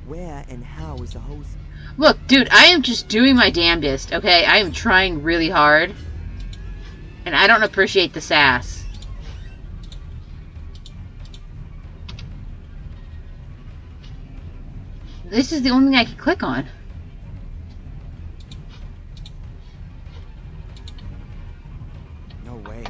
Where and how is the hose? Look, dude, I am just doing my damnedest, okay? I am trying really hard. And I don't appreciate the sass. This is the only thing I can click on. No way.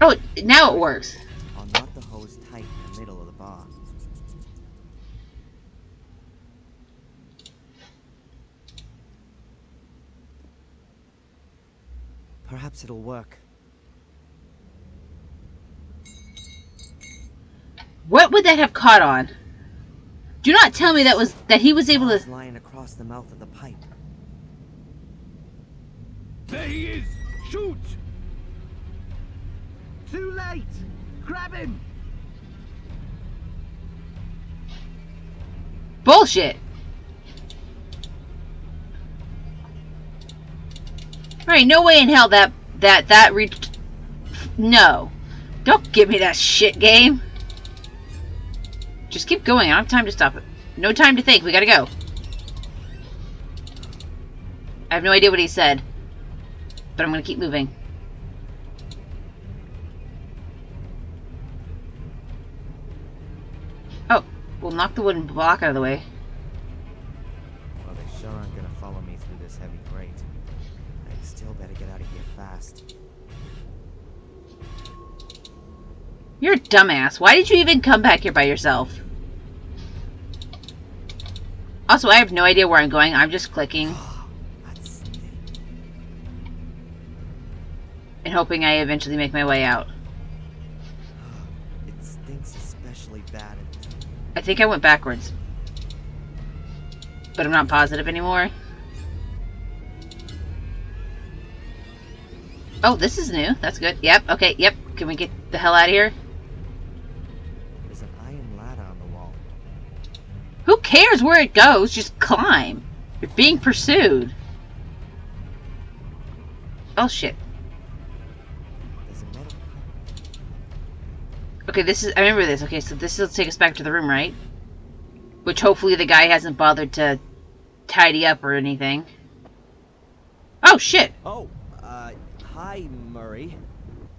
Oh, now it works. I'll knot the hose tight in the middle of the bar. Perhaps it'll work. What would that have caught on? Do not tell me that he was able Bar's to... lying across the mouth of the pipe. There he is! Shoot! Too late! Grab him! Bullshit! Right, no way in hell that reached... No. Don't give me that shit game. Just keep going. I don't have time to stop it. No time to think. We gotta go. I have no idea what he said. But I'm gonna keep moving. Oh, we'll knock the wooden block out of the way. Well, they sure aren't gonna follow me through this heavy grate. I'd still better get out of here fast. You're a dumbass. Why did you even come back here by yourself? Also, I have no idea where I'm going. I'm just clicking. And hoping I eventually make my way out. It stinks especially bad. I think I went backwards. But I'm not positive anymore. Oh, this is new. That's good. Yep. Okay. Yep. Can we get the hell out of here? There's an iron ladder on the wall. Who cares where it goes? Just climb. You're being pursued. Oh, shit. There's a metal. Okay, this is... I remember this. Okay, so this will take us back to the room, right? Which hopefully the guy hasn't bothered to tidy up or anything. Oh, shit! Oh, hi, Murray.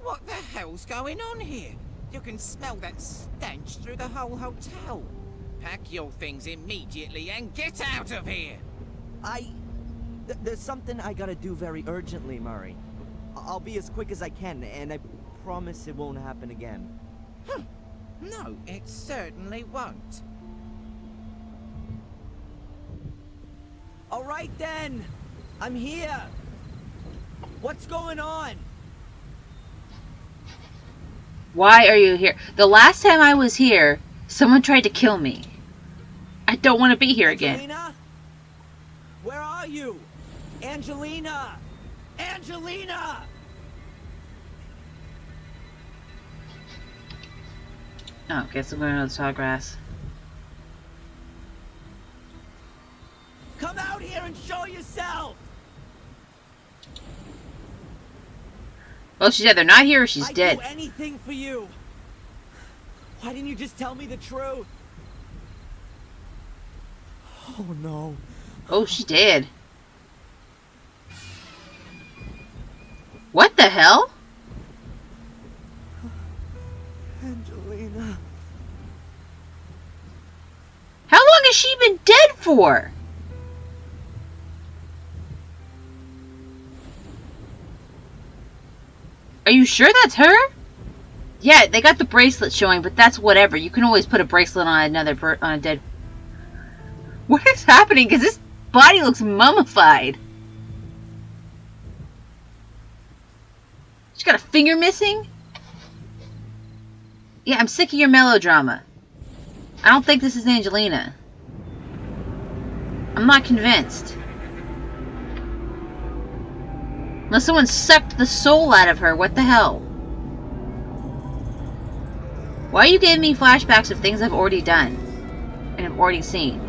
What the hell's going on here? You can smell that stench through the whole hotel. Pack your things immediately and get out of here! There's something I gotta do very urgently, Murray. I'll be as quick as I can, and I promise it won't happen again. No, it certainly won't. All right then, I'm here. What's going on? Why are you here? The last time I was here, someone tried to kill me. I don't want to be here again. Angelina? Where are you? Angelina! Angelina! Oh, guess I'm going to the tall grass. Come out here and show yourself! Well, she's either not here or she's I'd dead. do anything for you. Why didn't you just tell me the truth? Oh no. Oh, she's dead. What the hell? Angelina. How long has she been dead for? Are you sure that's her? Yeah, they got the bracelet showing, but that's whatever. You can always put a bracelet on on a dead. What is happening? Because this body looks mummified. She's got a finger missing? Yeah, I'm sick of your melodrama. I don't think this is Angelina. I'm not convinced. Unless someone sucked the soul out of her, what the hell? Why are you giving me flashbacks of things I've already done and have already seen?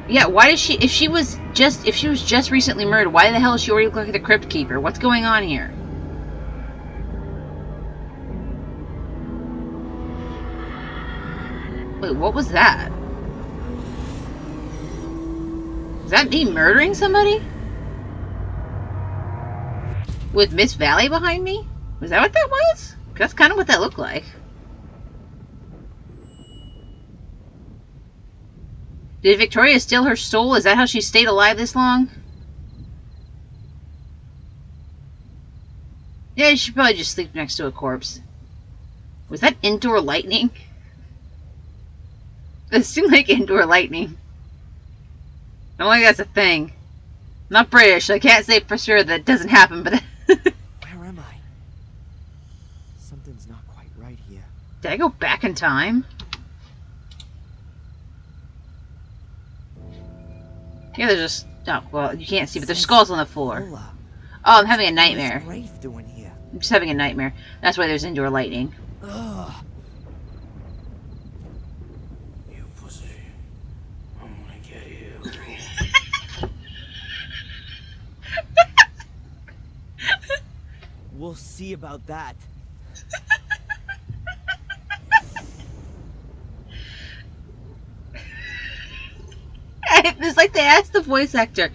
Yeah, why does she, if she was just recently murdered, why the hell is she already looking like the Crypt Keeper? What's going on here? Wait, what was that? Is that me murdering somebody? With Miss Valley behind me? Was that what that was? That's kind of what that looked like. Did Victoria steal her soul? Is that how she stayed alive this long? Yeah, you should probably just sleep next to a corpse. Was that indoor lightning? It seemed like indoor lightning. I don't think that's a thing. I'm not British, so I can't say for sure that it doesn't happen, but... Where am I? Something's not quite right here. Did I go back in time? Yeah, there's just... Oh, well, you can't see, but there's skulls on the floor. Oh, I'm having a nightmare. What's Rafe doing here? I'm just having a nightmare. That's why there's indoor lightning. Ugh. You pussy. I'm gonna get you. We'll see about that. It's like they asked the voice actor,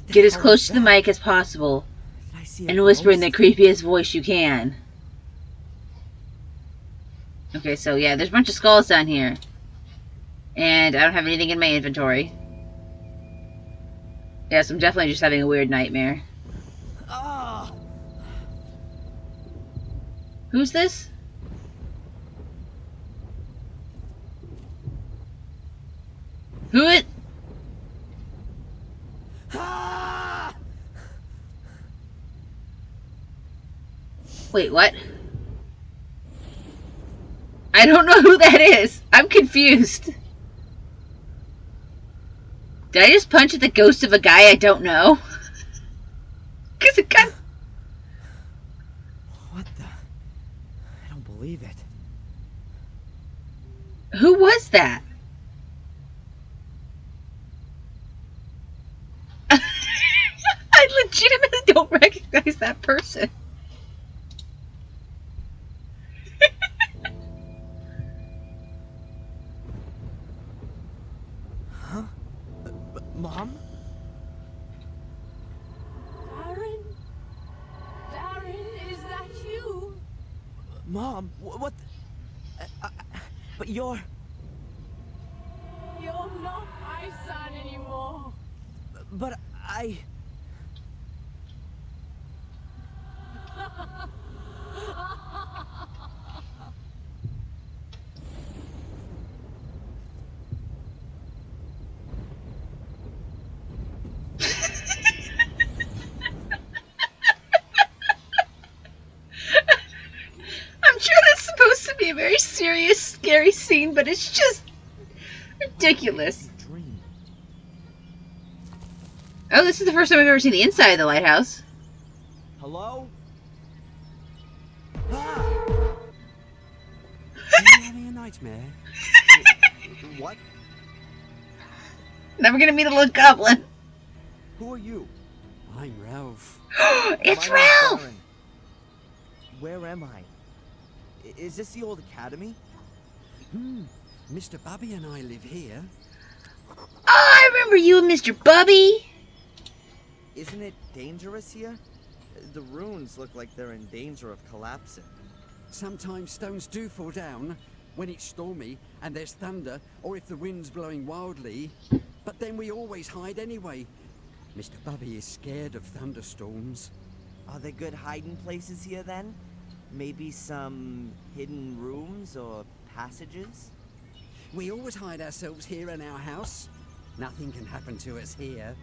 get as close to the mic as possible and whisper in the creepiest voice you can. Okay, so yeah, there's a bunch of skulls down here. And I don't have anything in my inventory. Yes, I'm definitely just having a weird nightmare. Who's this? Who it? Wait, what? I don't know who that is. I'm confused. Did I just punch at the ghost of a guy I don't know? Because it kind of... What the? I don't believe it. Who was that? I legitimately don't recognize that person. Huh? Mom? Mom, what? But you're... You're not my son anymore. But I... I'm sure that's supposed to be a very serious, scary scene, but it's just ridiculous. Dream. Oh, this is the first time I've ever seen the inside of the lighthouse. Hello? Ah! Are you having a nightmare? What? Never gonna meet a little goblin. Who are you? I'm Ralph. It's My name's Ralph! Darren. Where am I? Is this the old academy? Mr. Bubby and I live here. Oh, I remember you and Mr. Bubby. Isn't it dangerous here? The ruins look like they're in danger of collapsing. Sometimes stones do fall down when it's stormy and there's thunder, or if the wind's blowing wildly. But then we always hide anyway. Mr. Bubby is scared of thunderstorms. Are there good hiding places here then? Maybe some hidden rooms or passages? We always hide ourselves here in our house. Nothing can happen to us here.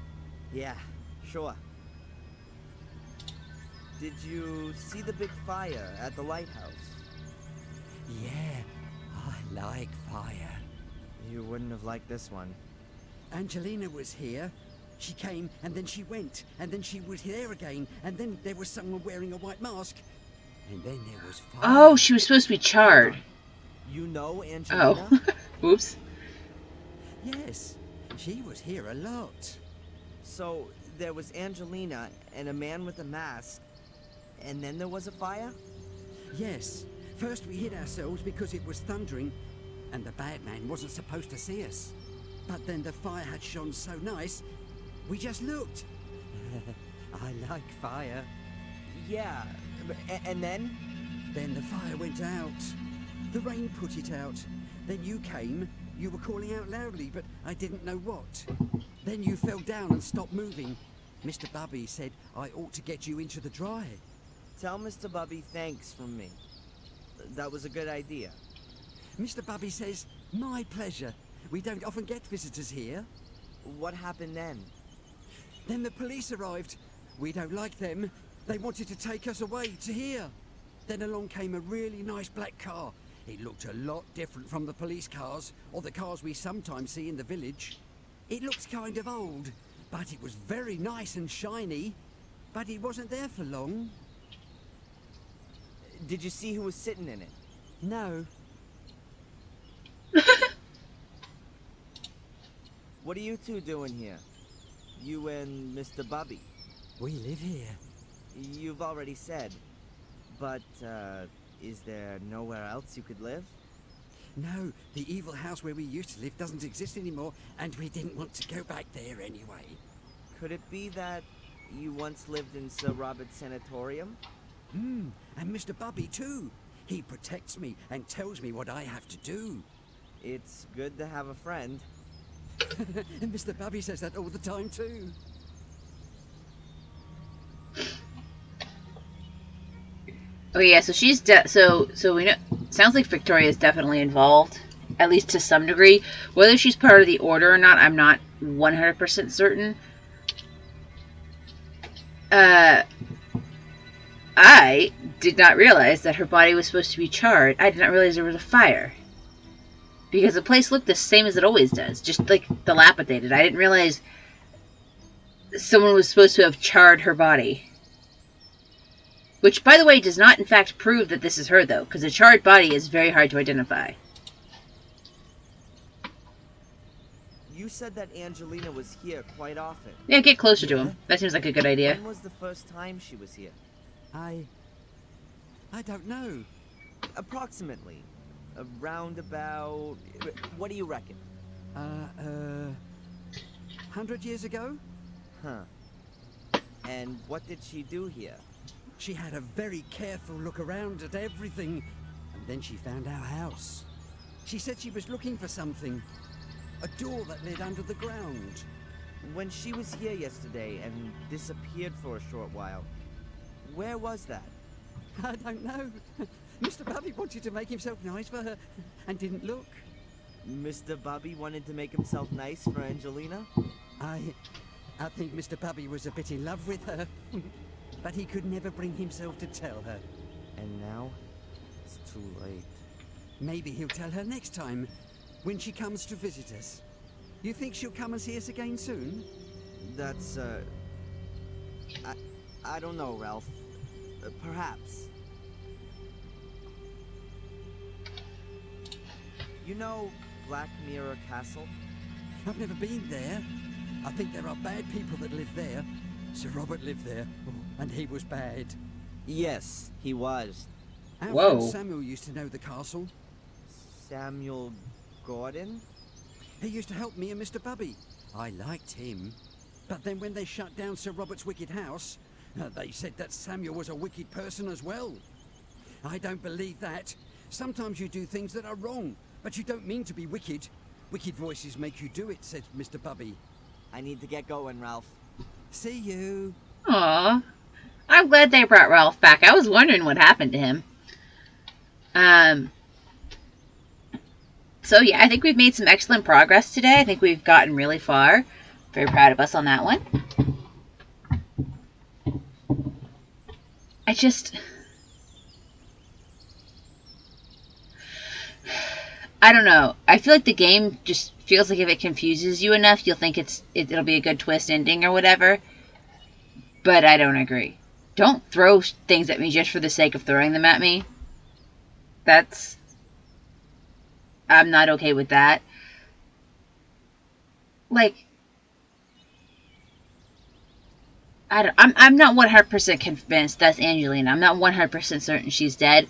Yeah, sure. Did you see the big fire at the lighthouse? Yeah, I like fire. You wouldn't have liked this one. Angelina was here. She came, and then she went, and then she was here again, and then there was someone wearing a white mask, and then there was fire. Oh, she was supposed to be charred. You know Angelina? Oh. Oops. Yes, she was here a lot. So, there was Angelina and a man with a mask, and then there was a fire? Yes. First we hid ourselves because it was thundering, and the bad man wasn't supposed to see us. But then the fire had shone so nice, we just looked. I like fire. Yeah, and then? Then the fire went out. The rain put it out. Then you came. You were calling out loudly, but I didn't know what. Then you fell down and stopped moving. Mr. Bubby said I ought to get you into the dry. Tell Mr. Bubby thanks from me. That was a good idea. Mr. Bubby says, my pleasure. We don't often get visitors here. What happened then? Then the police arrived. We don't like them. They wanted to take us away to here. Then along came a really nice black car. It looked a lot different from the police cars, or the cars we sometimes see in the village. It looked kind of old, but it was very nice and shiny. But it wasn't there for long. Did you see who was sitting in it? No. What are you two doing here? You and Mr. Bubby? We live here. You've already said. But, is there nowhere else you could live? No, the evil house where we used to live doesn't exist anymore, and we didn't want to go back there anyway. Could it be that you once lived in Sir Robert's sanatorium? And Mr. Bubby too. He protects me and tells me what I have to do. It's good to have a friend. And Mr. Bubby says that all the time too. Oh yeah, so she's so we know. Sounds like Victoria's definitely involved, at least to some degree. Whether she's part of the order or not, I'm not 100% certain. I did not realize that her body was supposed to be charred. I did not realize there was a fire. Because the place looked the same as it always does, just like dilapidated. I didn't realize someone was supposed to have charred her body. Which, by the way, does not in fact prove that this is her, though, because a charred body is very hard to identify. You said that Angelina was here quite often. Yeah, get closer to him. That seems like a good idea. When was the first time she was here? I don't know. Approximately. Around about... What do you reckon? 100 years ago? Huh. And what did she do here? She had a very careful look around at everything, and then she found our house. She said she was looking for something. A door that led under the ground. When she was here yesterday and disappeared for a short while, where was that? I don't know. Mr. Bubby wanted to make himself nice for her and didn't look. Mr. Bubby wanted to make himself nice for Angelina? I think Mr. Bubby was a bit in love with her, but he could never bring himself to tell her. And now, it's too late. Maybe he'll tell her next time, when she comes to visit us. You think she'll come and see us again soon? That's, I don't know, Ralph. Perhaps. You know Black Mirror Castle? I've never been there. I think there are bad people that live there. Sir Robert lived there, and he was bad. Yes, he was. Our Whoa. friend Samuel used to know the castle. Samuel Gordon? He used to help me and Mr. Bubby. I liked him. But then when they shut down Sir Robert's wicked house, they said that Samuel was a wicked person as well. I don't believe that. Sometimes you do things that are wrong, but you don't mean to be wicked. Wicked voices make you do it, said Mr. Bubby. I need to get going, Ralph. See you. Aw. I'm glad they brought Ralph back. I was wondering what happened to him. So yeah, I think we've made some excellent progress today. I think we've gotten really far. Very proud of us on that one. I don't know. I feel like the game just feels like if it confuses you enough, you'll think it'll be a good twist ending or whatever. But I don't agree. Don't throw things at me just for the sake of throwing them at me. I'm not okay with that. Like, I'm not 100% convinced that's Angelina. I'm not 100% certain she's dead.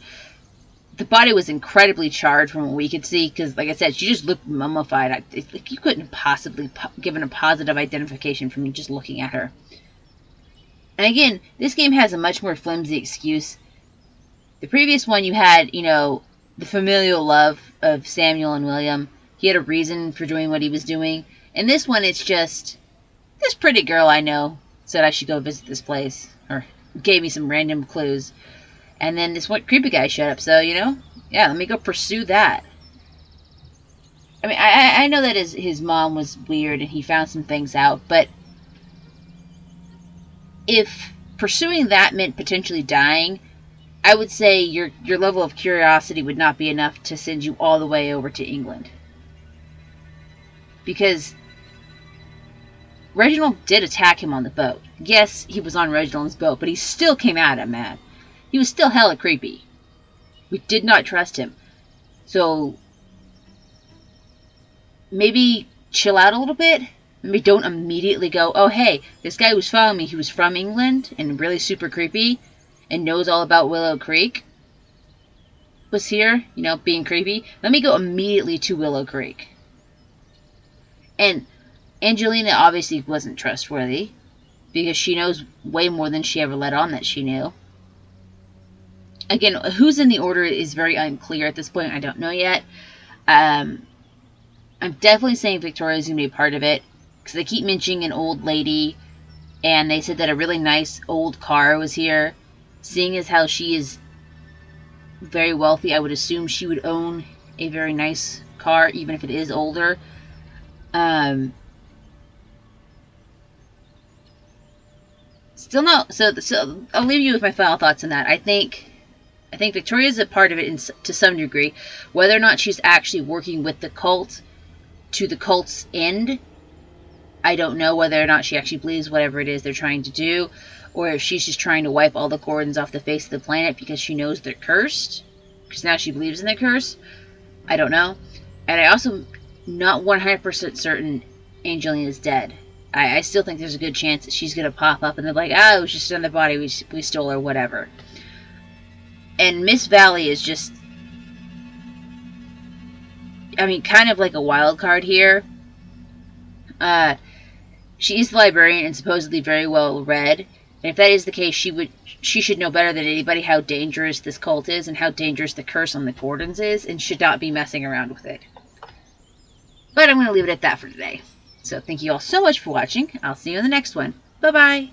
The body was incredibly charred from what we could see, because, like I said, she just looked mummified. Like, you couldn't possibly given a positive identification from just looking at her. And again, this game has a much more flimsy excuse. The previous one, you had, the familial love of Samuel and William. He had a reason for doing what he was doing. And this one, it's just, this pretty girl I know said I should go visit this place, or gave me some random clues. And then this one creepy guy showed up, so, yeah, let me go pursue that. I mean, I know that his mom was weird and he found some things out, but if pursuing that meant potentially dying, I would say your level of curiosity would not be enough to send you all the way over to England. Because Reginald did attack him on the boat. Yes, he was on Reginald's boat, but he still came at him, man. He was still hella creepy. We did not trust him. So, maybe chill out a little bit. Maybe don't immediately go, oh hey, this guy was following me, he was from England, and really super creepy, and knows all about Willow Creek. Was here, being creepy. Let me go immediately to Willow Creek. And Angelina obviously wasn't trustworthy, because she knows way more than she ever let on that she knew. Again, who's in the order is very unclear at this point. I don't know yet. I'm definitely saying Victoria's going to be a part of it, because they keep mentioning an old lady, and they said that a really nice old car was here. Seeing as how she is very wealthy, I would assume she would own a very nice car, even if it is older. Still no. So I'll leave you with my final thoughts on that. I think Victoria's a part of it to some degree. Whether or not she's actually working with the cult to the cult's end, I don't know. Whether or not she actually believes whatever it is they're trying to do, or if she's just trying to wipe all the Gordons off the face of the planet because she knows they're cursed, because now she believes in the curse. I don't know. And I also not 100% certain Angelina's dead. I still think there's a good chance that she's going to pop up and they're like, it was just another body we stole or whatever. And Miss Valley is just, kind of like a wild card here. She's the librarian and supposedly very well read, And if that is the case, she should know better than anybody how dangerous this cult is and how dangerous the curse on the Gordons is, and should not be messing around with it. But I'm going to leave it at that for today. So thank you all so much for watching. I'll see you in the next one. Bye-bye.